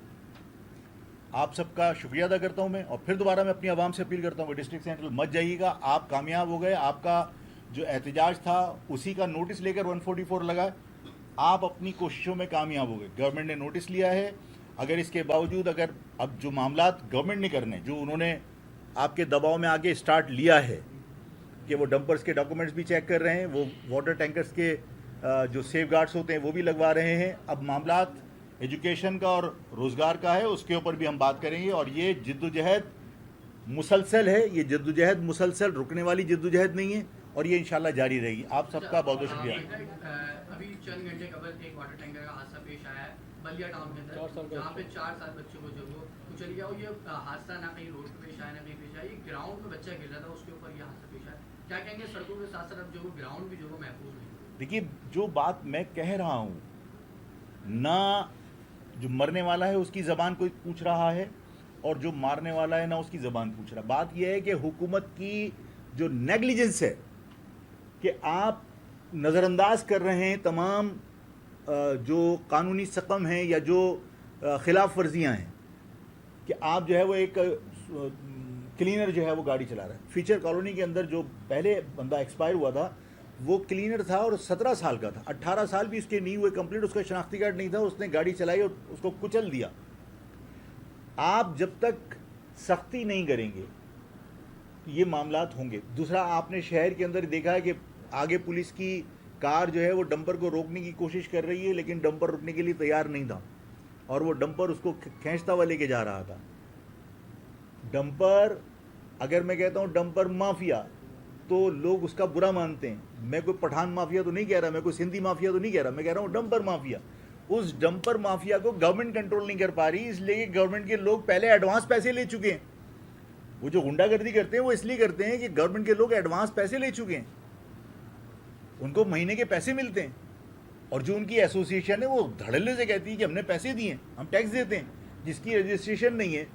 آپ سب کا شکریہ ادا کرتا ہوں میں, اور پھر دوبارہ میں اپنی عوام سے اپیل کرتا ہوں کہ ڈسٹرکٹ سینٹرل مت جائیے گا. آپ کامیاب ہو گئے, آپ کا جو احتجاج تھا اسی کا نوٹس لے کر 144 لگا, آپ اپنی کوششوں میں کامیاب ہو گئے. گورنمنٹ نے نوٹس لیا ہے, اگر اس کے باوجود اگر اب جو معاملات گورنمنٹ نے کرنے, جو انہوں نے آپ کے دباؤ میں آگے اسٹارٹ لیا ہے کہ وہ ڈمپرز کے ڈاکومنٹس بھی چیک کر رہے ہیں, وہ واٹر ٹینکرز کے جو سیف گارڈز ہوتے ہیں وہ بھی لگوا رہے ہیں. اب معاملات ایجوکیشن کا اور روزگار کا ہے, اس کے اوپر بھی ہم بات کریں گے. اور یہ جدوجہد مسلسل ہے, یہ جدوجہد مسلسل رکنے والی جدوجہد نہیں ہے, اور یہ انشاءاللہ جاری رہے گی. آپ سب کا بہت بہت شکریہ. ابھی چند گھنٹے قبل ایک واٹر ٹینکر کا حادثہ پیش آیا ہے بلیا ٹاؤن کے اندر, جہاں پہ 4 سال بچوں کو جو وہ کچل گیا. اور یہ حادثہ نہ کہیں روڈ پہ پیش آیا نہ کہیں پیش آیا, یہ گراؤنڈ میں بچہ گر رہا تھا, اس کے اوپر یہ حادثہ پیش آیا. کیا کہیں گے سڑکوں کے ساتھ ساتھ اب جو وہ گراؤنڈ بھی جو وہ محفوظ نہیں؟ دیکھیے جو بات میں کہہ رہا ہوں, نہ جو مرنے والا ہے اس کی زبان کوئی پوچھ رہا ہے, اور جو مارنے والا ہے نا اس کی زبان پوچھ رہا. بات یہ ہے کہ حکومت کی جو نیگلیجنس ہے کہ آپ نظر انداز کر رہے ہیں تمام جو قانونی سقم ہیں یا جو خلاف ورزیاں ہیں, کہ آپ جو ہے وہ ایک کلینر جو ہے وہ گاڑی چلا رہا ہے. فیچر کالونی کے اندر جو پہلے بندہ ایکسپائر ہوا تھا وہ کلینر تھا اور 17 سال کا تھا, 18 سال بھی اس کے نہیں ہوئے کمپلیٹ, اس کا شناختی کارڈ نہیں تھا, اس نے گاڑی چلائی اور اس کو کچل دیا. آپ جب تک سختی نہیں کریں گے یہ معاملات ہوں گے. دوسرا, آپ نے شہر کے اندر دیکھا ہے کہ آگے پولیس کی کار جو ہے وہ ڈمپر کو روکنے کی کوشش کر رہی ہے لیکن ڈمپر رکنے کے لیے تیار نہیں تھا اور وہ ڈمپر اس کو کھینچتا ہوا لے کے جا رہا تھا. ڈمپر, اگر میں کہتا ہوں ڈمپر مافیا تو لوگ اس کا برا مانتے ہیں. میں کوئی پٹھان مافیا تو نہیں کہہ رہا, میں کوئی سندھی مافیا تو نہیں کہہ رہا, میں کہہ رہا ہوں ڈمپر مافیا. اس ڈمپر مافیا کو گورنمنٹ کنٹرول نہیں کر پا رہی, اس لیے کہ گورنمنٹ کے لوگ پہلے ایڈوانس پیسے لے چکے ہیں. وہ جو غنڈہ گردی کرتے ہیں وہ اس لیے کرتے ہیں کہ گورنمنٹ کے لوگ ایڈوانس پیسے لے چکے ہیں, ان کو مہینے کے پیسے ملتے ہیں, اور جو ان کی ایسوسیشن ہے وہ دھڑلے سے کہتی ہے کہ ہم نے پیسے دیے ہیں, ہم ٹیکس دیتے ہیں. جس کی رجسٹریشن نہیں ہے,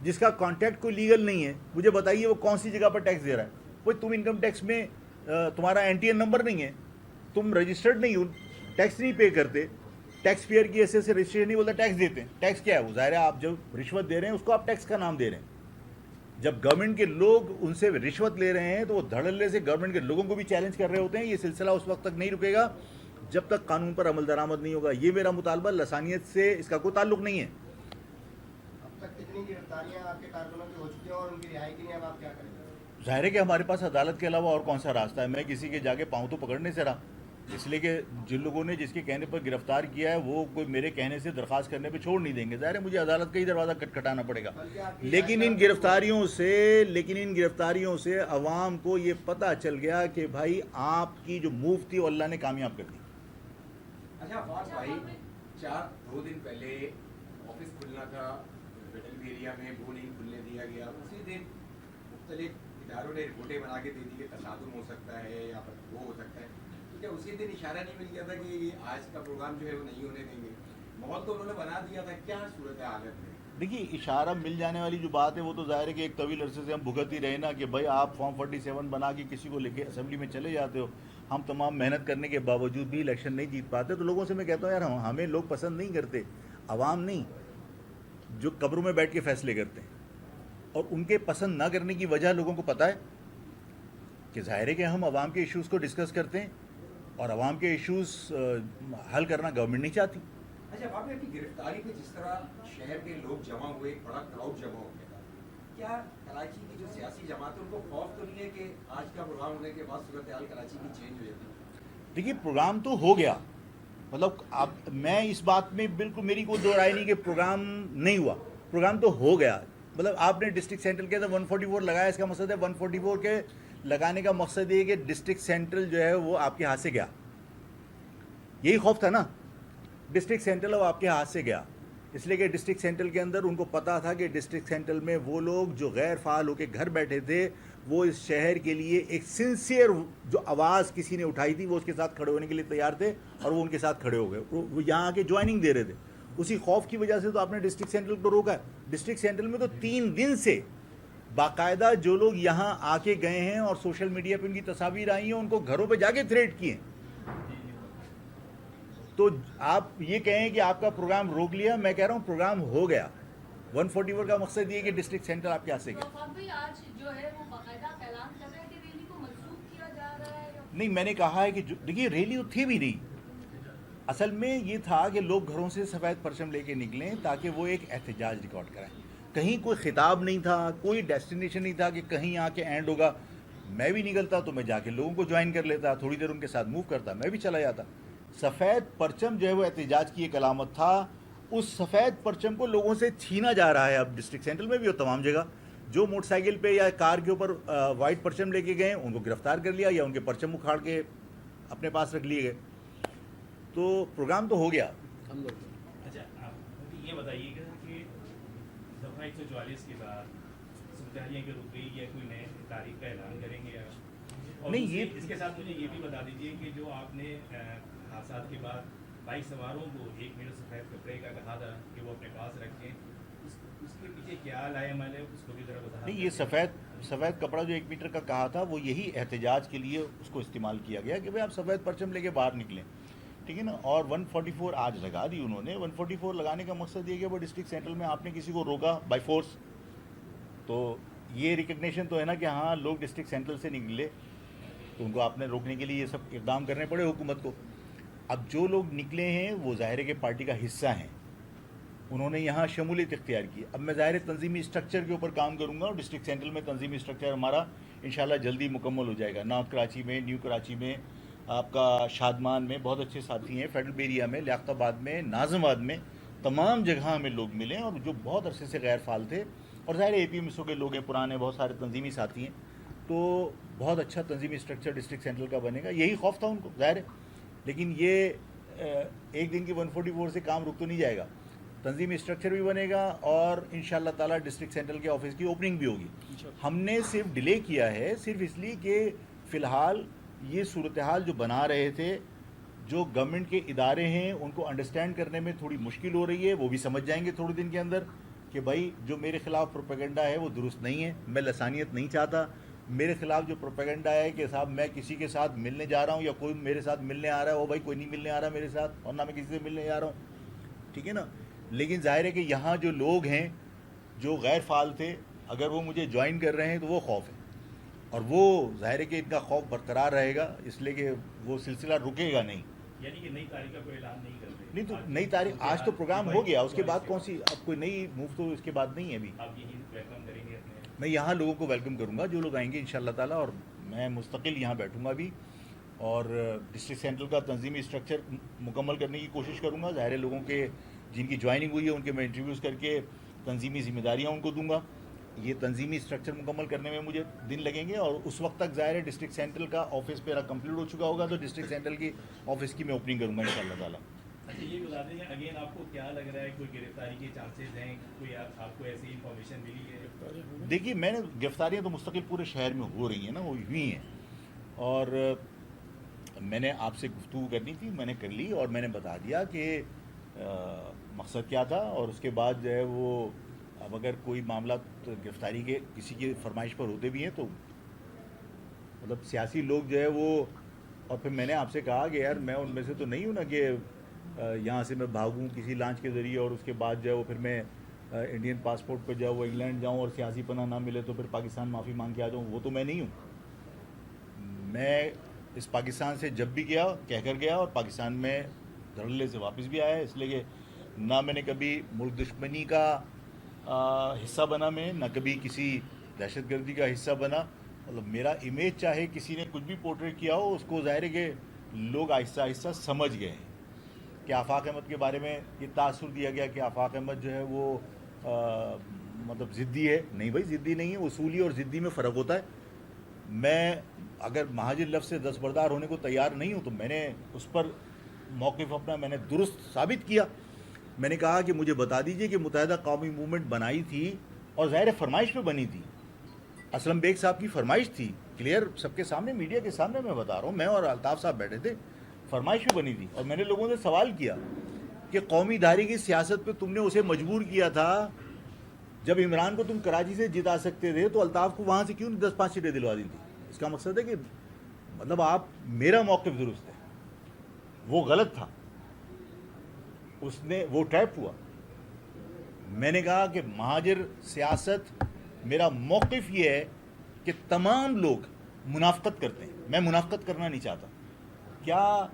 جس کا کانٹیکٹ کوئی لیگل نہیں ہے, مجھے بتائیے وہ کون سی جگہ پر ٹیکس دے رہا ہے. کوئی تم انکم ٹیکس میں تمہارا NTN نمبر نہیں ہے, تم رجسٹرڈ نہیں ہو, ٹیکس نہیں پے کرتے, ٹیکس پیئر کی حیثیت سے رجسٹریشن نہیں بولتا, ٹیکس دیتے ہیں. ٹیکس کیا ہے وہ؟ ظاہر ہے آپ جب رشوت دے رہے ہیں اس کو آپ ٹیکس کا نام دے رہے ہیں. جب گورنمنٹ کے لوگ ان سے رشوت لے رہے ہیں تو وہ دھڑلے سے گورنمنٹ کے لوگوں کو بھی چیلنج کر رہے ہوتے ہیں. یہ سلسلہ اس وقت تک نہیں رکے گا جب تک قانون پر عمل درآمد نہیں ہوگا. یہ میرا مطالبہ, لسانیت سے اس کا کوئی تعلق نہیں ہے. اب تک کتنی گرفتاریاں آپ کے کارکنوں کی ہو چکی ہیں اور ان کی رہائی کے لیے اب آپ کیا کریں گے؟ ظاہر ہے کہ ہمارے پاس عدالت کے علاوہ اور کون سا راستہ ہے. میں کسی کے جا کے پاؤں تو پکڑنے سے رہا, اس لیے کہ جن لوگوں نے جس کے کہنے پر گرفتار کیا ہے وہ کوئی میرے کہنے سے درخواست کرنے پہ چھوڑ نہیں دیں گے. ظاہر ہے مجھے عدالت کا ہی دروازہ کھٹکھٹانا پڑے گا. لیکن ان گرفتاریوں سے عوام کو یہ پتہ چل گیا کہ بھائی آپ کی جو موو تھی وہ اللہ نے کامیاب کر دی. اچھا فاض بھائی, 2 دن پہلے آفس کھلنا تھا فیڈرل ایریا میں, وہ نہیں کھلنے دیا گیا. اسی دن مختلف اداروں نے رپورٹیں بنا کے دے دی کہ تصادم ہو سکتا ہے یا وہ ہو سکتا ہے. کیا اسی دن اشارہ نہیں مل گیا تھا کہ آج کا پروگرام جو ہے وہ نہیں ہونے دیں گے؟ ماحول تو انہوں نے بنا دیا تھا, کیا صورت حالت ہے؟ دیکھیے, اشارہ مل جانے والی جو بات ہے وہ تو ظاہر ہے کہ ایک طویل عرصے سے ہم بھگت ہی رہے نا کہ بھائی آپ فارم 47 بنا کے کسی کو لے کے اسمبلی میں چلے جاتے ہو. ہم تمام محنت کرنے کے باوجود بھی الیکشن نہیں جیت پاتے. تو لوگوں سے میں کہتا ہوں یار ہمیں لوگ پسند نہیں کرتے, عوام نہیں, جو قبروں میں بیٹھ کے فیصلے کرتے ہیں. اور ان کے پسند نہ کرنے کی وجہ لوگوں کو پتہ ہے کہ ظاہر ہے کہ ہم عوام کے ایشوز کو ڈسکس کرتے ہیں اور عوام کے ایشوز حل کرنا گورنمنٹ نہیں چاہتی. اچھا آپ کی گرفتاری پہ جس طرح شہر کے لوگ جمع ہوئے, ایک بڑا کراؤڈ جمع ہو گیا تھا, کیا کراچی کی جو سیاسی جماعت ہے ان کو خوف تو نہیں ہے کہ آج کا پروگرام ہونے کے بعد صورتحال کراچی کی چینج ہو جاتی؟ دیکھیے, پروگرام تو ہو گیا, مطلب اب میں اس بات میں بالکل میری کوئی دو رائے نہیں کہ پروگرام نہیں ہوا. پروگرام تو ہو گیا. مطلب آپ نے ڈسٹرکٹ سینٹرل کے اندر 144 لگایا, اس کا مقصد ہے 144 کے لگانے کا مقصد یہ کہ ڈسٹرکٹ سینٹرل جو ہے وہ آپ کے ہاتھ سے گیا. یہی خوف تھا نا, ڈسٹرکٹ سینٹرل اب آپ کے ہاتھ سے گیا. اس لیے کہ ڈسٹرکٹ سینٹرل کے اندر ان کو پتا تھا کہ ڈسٹرکٹ سینٹرل میں وہ لوگ جو غیر فعال ہو کے گھر بیٹھے تھے وہ اس شہر کے لیے ایک سنسیئر جو آواز کسی نے اٹھائی تھی وہ اس کے ساتھ کھڑے ہونے کے لیے تیار تھے, اور وہ ان کے ساتھ کھڑے ہو گئے. وہ یہاں آ کے جوائننگ دے رہے تھے. اسی خوف کی وجہ سے تو آپ نے ڈسٹرکٹ سینٹرل کو روکا ہے. ڈسٹرکٹ سینٹرل میں تو 3 دن سے باقاعدہ جو لوگ یہاں آ کے گئے ہیں اور سوشل میڈیا پہ ان کی تصاویر آئی ہیں ان کو گھروں پہ جا کے تھریٹ کیے ہیں. تو آپ یہ کہیں کہ آپ کا پروگرام روک لیا, میں کہہ رہا ہوں پروگرام ہو گیا. 144 کا مقصد یہ کہ ڈسٹرکٹ سینٹر آپ کے ہاتھ سے گیا. آج جو ہے وہ باقاعدہ اعلان کر رہے ہیں کہ ریلی کو منسوخ کیا جا رہا ہے. نہیں, میں نے کہا ہے کہ دیکھیے ریلی تو تھی بھی نہیں. اصل میں یہ تھا کہ لوگ گھروں سے سفید پرچم لے کے نکلیں تاکہ وہ ایک احتجاج ریکارڈ کریں. کہیں کوئی خطاب نہیں تھا, کوئی ڈیسٹینیشن نہیں تھا کہ کہیں آ کے اینڈ ہوگا. میں بھی نکلتا تو میں جا کے لوگوں کو جوائن کر لیتا, تھوڑی دیر ان کے ساتھ موو کرتا, میں بھی چلا جاتا. سفید پرچم جو ہے وہ احتجاج کی ایک علامت تھا. اس سفید پرچم کو لوگوں سے چھینا جا رہا ہے اب ڈسٹرکٹ سینٹرل میں بھی اور تمام جگہ. جو موٹر سائیکل پہ یا کار کے اوپر وائٹ پرچم لے کے گئے ان کو گرفتار کر لیا یا ان کے پرچم اکھاڑ کے اپنے پاس رکھ لیے گئے. تو پروگرام تو ہو گیا. اچھا آپ یہ بتائیے گا کہ دفعہ 144 کے بعد صورتحال کے رک گئی یا کوئی نئے تاریخ کا اعلان کریں گے؟ اور نہیں, یہ اس کے ساتھ مجھے یہ بھی بتا دیجیے کہ جو آپ نے حادثات کے بعد بائک سواروں کو 1 میٹر سفید کپڑے کا کہا تھا کہ وہ اپنے پاس رکھیں, اس کے پیچھے کیا لائے عمل ہے اس کو بھی ذرا بتا. نہیں، یہ سفید کپڑا جو 1 میٹر کا کہا تھا وہ یہی احتجاج کے لیے اس کو استعمال کیا گیا کہ بھئی آپ سفید پرچم لے کے باہر نکلیں، ٹھیک ہے نا. اور 144 آج لگا دی انہوں نے. 144 لگانے کا مقصد یہ کہ وہ ڈسٹرکٹ سینٹرل میں آپ نے کسی کو روکا بائی فورس، تو یہ ریکگنیشن تو ہے نا کہ ہاں لوگ ڈسٹرکٹ سینٹرل سے نکلے تو ان کو آپ نے روکنے کے لیے یہ سب اقدام کرنے پڑے حکومت کو. اب جو لوگ نکلے ہیں وہ ظاہر ہے کہ پارٹی کا حصہ ہیں، انہوں نے یہاں شمولیت اختیار کی. اب میں ظاہر تنظیمی اسٹرکچر کے اوپر کام کروں گا اور ڈسٹرکٹ سینٹرل میں تنظیمی اسٹرکچر ہمارا انشاءاللہ جلدی مکمل ہو جائے گا. نارتھ کراچی میں، نیو کراچی میں، آپ کا شادمان میں بہت اچھے ساتھی ہیں، فیڈرل بیریا میں، لیاقت آباد میں، ناظم آباد میں، تمام جگہ ہمیں لوگ ملے اور جو بہت عرصے سے غیر فعال تھے، اور ظاہر اے پی ایم ایس او کے لوگ ہیں پرانے، بہت سارے تنظیمی ساتھی ہیں، تو بہت اچھا تنظیمی اسٹرکچر ڈسٹرکٹ سینٹرل کا بنے گا. یہی خوف تھا ان کو ظاہر ہے، لیکن یہ ایک دن کی 144 سے کام رک تو نہیں جائے گا. تنظیمی اسٹرکچر بھی بنے گا اور انشاءاللہ تعالیٰ ڈسٹرکٹ سینٹرل کے آفس کی اوپننگ بھی ہوگی. ہم نے صرف ڈیلے کیا ہے صرف اس لیے کہ فی الحال یہ صورتحال جو بنا رہے تھے، جو گورنمنٹ کے ادارے ہیں ان کو انڈرسٹینڈ کرنے میں تھوڑی مشکل ہو رہی ہے. وہ بھی سمجھ جائیں گے تھوڑے دن کے اندر کہ بھائی جو میرے خلاف پروپیگنڈا ہے وہ درست نہیں ہے. میں لسانیت نہیں چاہتا. میرے خلاف جو پروپیگنڈا ہے کہ صاحب میں کسی کے ساتھ ملنے جا رہا ہوں یا کوئی میرے ساتھ ملنے آ رہا ہے، وہ بھائی کوئی نہیں ملنے آ رہا میرے ساتھ اور نہ میں کسی سے ملنے جا رہا ہوں، ٹھیک ہے نا. لیکن ظاہر ہے کہ یہاں جو لوگ ہیں جو غیر فعال تھے، اگر وہ مجھے جوائن کر رہے ہیں تو وہ خوف ہے، اور وہ ظاہر ہے کہ ان کا خوف برقرار رہے گا، اس لیے کہ وہ سلسلہ رکے گا نہیں. یعنی کہ نئی تاریخ کا کوئی اعلان نہیں کرتے؟ نہیں تو نئی تاریخ آج تو پروگرام ہو گیا، اس کے بعد کون سی اب کوئی نئی موو تو اس کے بعد نہیں ہے ابھی. آپ یہی ویلکم کریں گے اپنے؟ میں یہاں لوگوں کو ویلکم کروں گا جو لوگ آئیں گے انشاءاللہ تعالیٰ، اور میں مستقل یہاں بیٹھوں گا بھی اور ڈسٹرکٹ سینٹرل کا تنظیمی اسٹرکچر مکمل کرنے کی کوشش کروں گا. ظاہر ہے لوگوں کے جن کی جوائننگ ہوئی ہے ان کے میں انٹرویوز کر کے تنظیمی ذمہ داریاں ان کو دوں گا. یہ تنظیمی اسٹرکچر مکمل کرنے میں مجھے دن لگیں گے اور اس وقت تک ظاہر ہے ڈسٹرکٹ سینٹرل کا آفس میرا کمپلیٹ ہو چکا ہوگا، تو ڈسٹرکٹ سینٹرل کی آفس کی میں اوپننگ کروں گا انشاءاللہ تعالیٰ. اچھا یہ بتا دیں اگین آپ کو کیا لگ رہا ہے، کوئی گرفتاری کے چانسز ہیں؟ کوئی آپ کو ایسی انفارمیشن ملی ہے؟ دیکھیے میں نے گرفتاریاں تو مستقل پورے شہر میں ہو رہی ہیں نا، وہ ہوئی ہیں، اور میں نے آپ سے گفتگو کرنی تھی، میں نے کر لی اور میں نے بتا دیا کہ مقصد کیا تھا. اور اس کے بعد جو ہے وہ اب اگر کوئی معاملات گرفتاری کے کسی کی فرمائش پر ہوتے بھی ہیں تو مطلب سیاسی لوگ جو ہے وہ، اور پھر میں نے آپ سے کہا کہ یار میں ان میں سے تو نہیں ہوں نا کہ یہاں سے میں بھاگوں کسی لانچ کے ذریعے اور اس کے بعد جو ہے وہ پھر میں انڈین پاسپورٹ پہ جو ہے وہ انگلینڈ جاؤں اور سیاسی پناہ نہ ملے تو پھر پاکستان معافی مانگ کے آ جاؤں. وہ تو میں نہیں ہوں. میں اس پاکستان سے جب بھی گیا کہہ کر گیا اور پاکستان میں دھڑلے سے واپس بھی آیا، اس لیے کہ نہ میں نے کبھی ملک دشمنی کا حصہ بنا، میں نہ کبھی کسی دہشت گردی کا حصہ بنا. مطلب میرا امیج چاہے کسی نے کچھ بھی پورٹریٹ کیا ہو، اس کو ظاہر ہے کہ لوگ آہستہ آہستہ سمجھ گئے ہیں. کہ آفاق احمد کے بارے میں یہ تاثر دیا گیا کہ آفاق احمد جو ہے وہ مطلب ضدی ہے. نہیں بھائی ضدی نہیں ہے، اصولی اور ضدی میں فرق ہوتا ہے. میں اگر مہاجر لفظ سے دستبردار ہونے کو تیار نہیں ہوں تو میں نے اس پر موقف اپنا میں نے درست ثابت کیا. میں نے کہا کہ مجھے بتا دیجئے کہ متحدہ قومی موومنٹ بنائی تھی اور ظاہر فرمائش پہ بنی تھی. اسلم بیگ صاحب کی فرمائش تھی، کلیئر سب کے سامنے میڈیا کے سامنے میں بتا رہا ہوں. میں اور الطاف صاحب بیٹھے تھے، فرمائش بھی بنی تھی اور میں نے لوگوں سے سوال کیا کہ قومی دھاری کی سیاست پہ تم نے اسے مجبور کیا تھا. جب عمران کو تم کراچی سے جتا سکتے تھے تو الطاف کو وہاں سے کیوں 10-5 سیٹیں دلوا دی تھی؟ اس کا مقصد ہے کہ مطلب آپ میرا موقف درست ہے، وہ غلط تھا، اس نے وہ ٹریپ ہوا. میں نے کہا کہ مہاجر سیاست میرا موقف یہ ہے کہ تمام لوگ منافقت کرتے ہیں، میں منافقت کرنا نہیں چاہتا. کیا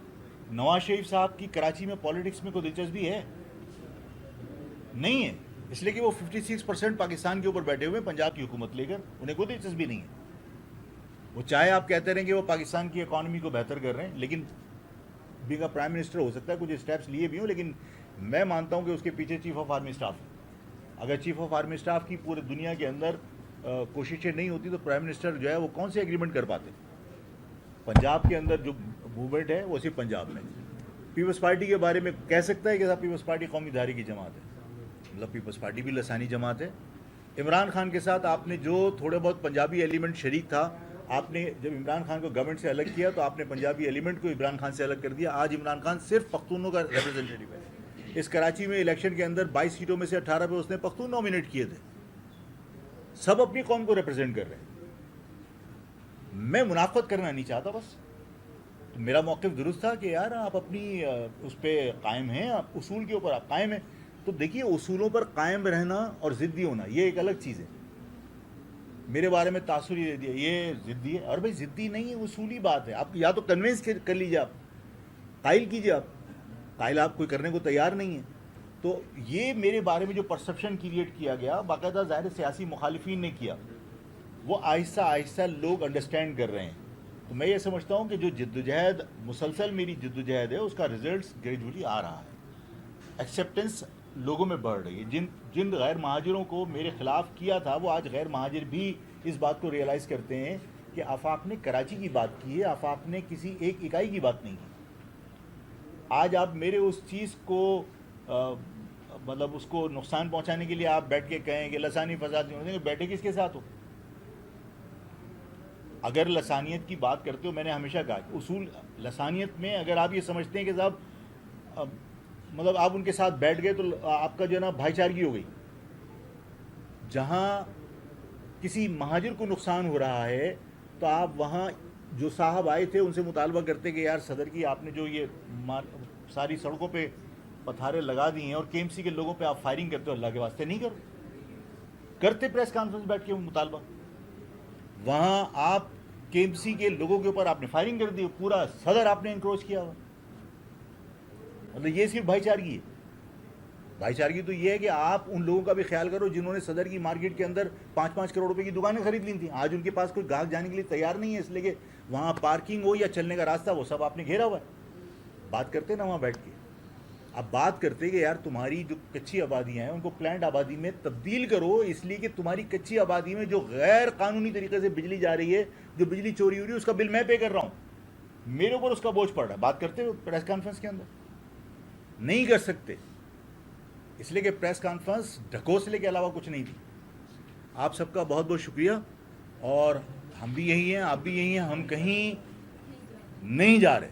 نواز شریف صاحب کی کراچی میں پالیٹکس میں کوئی دلچسپی ہے؟ نہیں ہے، اس لیے کہ وہ 56% پاکستان کے اوپر بیٹھے ہوئے پنجاب کی حکومت لے کر، انہیں کوئی دلچسپی نہیں ہے. وہ چاہے آپ کہتے رہیں کہ وہ پاکستان کی اکانومی کو بہتر کر رہے ہیں، لیکن بینگ اے پرائم منسٹر ہو سکتا ہے کچھ اسٹیپس لیے بھی ہوں، لیکن میں مانتا ہوں کہ اس کے پیچھے چیف آف آرمی اسٹاف ہے. اگر چیف آف آرمی اسٹاف کی پورے دنیا کے اندر کوششیں نہیں ہوتی تو پرائم منسٹر جو ہے وہ کون سے ایگریمنٹ کر پاتے؟ پنجاب کے اندر جو موومنٹ ہے وہ صرف پنجاب میں. پیپلز پارٹی کے بارے میں کہہ سکتا ہے کہ صاحب پیپلز پارٹی قومی دھاری کی جماعت ہے، مطلب پیپلز پارٹی بھی لسانی جماعت ہے. عمران خان کے ساتھ آپ نے جو تھوڑے بہت پنجابی ایلیمنٹ شریک تھا، آپ نے جب عمران خان کو گورنمنٹ سے الگ کیا تو آپ نے پنجابی ایلیمنٹ کو عمران خان سے الگ کر دیا. آج عمران خان صرف پختونوں کا ریپرزنٹیٹیو ہے. اس کراچی میں الیکشن کے اندر 22 سیٹوں میں سے 18 پہ اس نے پختون نامینیٹ کیے تھے. سب اپنی قوم کو ریپرزینٹ کر رہے ہیں. میں منافقت کرنا نہیں چاہتا. بس میرا موقف درست تھا کہ یار آپ اپنی اس پہ قائم ہیں, آپ اصول کے اوپر آپ قائم ہیں. تو دیکھیے اصولوں پر قائم رہنا اور ضدی ہونا یہ ایک الگ چیز ہے. میرے بارے میں تاثر یہ دے دیا یہ ضدی ہے, اور بھائی ضدی نہیں ہے, اصولی بات ہے. آپ یا تو کنوینس کر لیجیے, آپ قائل کیجیے, آپ قائل آپ کوئی کرنے کو تیار نہیں ہے. تو یہ میرے بارے میں جو پرسپشن کریٹ کیا گیا باقاعدہ ظاہر سیاسی مخالفین نے کیا, وہ آہستہ آہستہ لوگ انڈرسٹینڈ کر رہے ہیں. تو میں یہ سمجھتا ہوں کہ جو جدوجہد مسلسل میری جدوجہد ہے اس کا رزلٹس گریجولی آ رہا ہے. ایکسیپٹنس لوگوں میں بڑھ رہی ہے. جن غیر مہاجروں کو میرے خلاف کیا تھا وہ آج غیر مہاجر بھی اس بات کو ریئلائز کرتے ہیں کہ آفاق نے کراچی کی بات کی ہے, آفاق نے کسی ایک اکائی کی بات نہیں کی. آج آپ میرے اس چیز کو مطلب اس کو نقصان پہنچانے کے لیے آپ بیٹھ کے کہیں کہ لسانی فساد نہیں ہوتے, بیٹھے کس کے ساتھ ہو؟ اگر لسانیت کی بات کرتے ہو, میں نے ہمیشہ کہا کہ اصول لسانیت میں اگر آپ یہ سمجھتے ہیں کہ صاحب مطلب آپ ان کے ساتھ بیٹھ گئے تو آپ کا جو ہے نا بھائی چارگی ہو گئی. جہاں کسی مہاجر کو نقصان ہو رہا ہے تو آپ وہاں جو صاحب آئے تھے ان سے مطالبہ کرتے کہ یار صدر کی آپ نے جو یہ ساری سڑکوں پہ پتھارے لگا دی ہیں اور کے ایم سی کے لوگوں پہ آپ فائرنگ کرتے ہو, اللہ کے واسطے نہیں کرتے پریس کانفرنس بیٹھ کے مطالبہ. وہاں آپ کے ایم سی کے لوگوں کے اوپر آپ نے فائرنگ کر دی, پورا صدر آپ نے انکروچ کیا ہوا. مطلب یہ صرف بھائی چارگی ہے. بھائی چارگی تو یہ ہے کہ آپ ان لوگوں کا بھی خیال کرو جنہوں نے صدر کی مارکیٹ کے اندر 5-5 کروڑ روپے کی دکانیں خرید لی تھیں. آج ان کے پاس کوئی گاہک جانے کے لیے تیار نہیں ہے, اس لیے کہ وہاں پارکنگ ہو یا چلنے کا راستہ وہ سب آپ نے گھیرا ہوا ہے. بات کرتے نا وہاں بیٹھ کے, اب بات کرتے کہ یار تمہاری جو کچی آبادیاں ہیں ان کو پلانٹ آبادی میں تبدیل کرو, اس لیے کہ تمہاری کچی آبادی میں جو غیر قانونی طریقے سے بجلی جا رہی ہے, جو بجلی چوری ہو رہی ہے, اس کا بل میں پے کر رہا ہوں, میرے اوپر اس کا بوجھ پڑ رہا ہے. بات کرتے ہو پریس کانفرنس کے اندر نہیں کر سکتے, اس لیے کہ پریس کانفرنس ڈھکوسلے کے علاوہ کچھ نہیں تھی. آپ سب کا بہت بہت شکریہ, اور ہم بھی یہی ہیں, آپ بھی یہی ہیں, ہم کہیں نہیں جا رہے.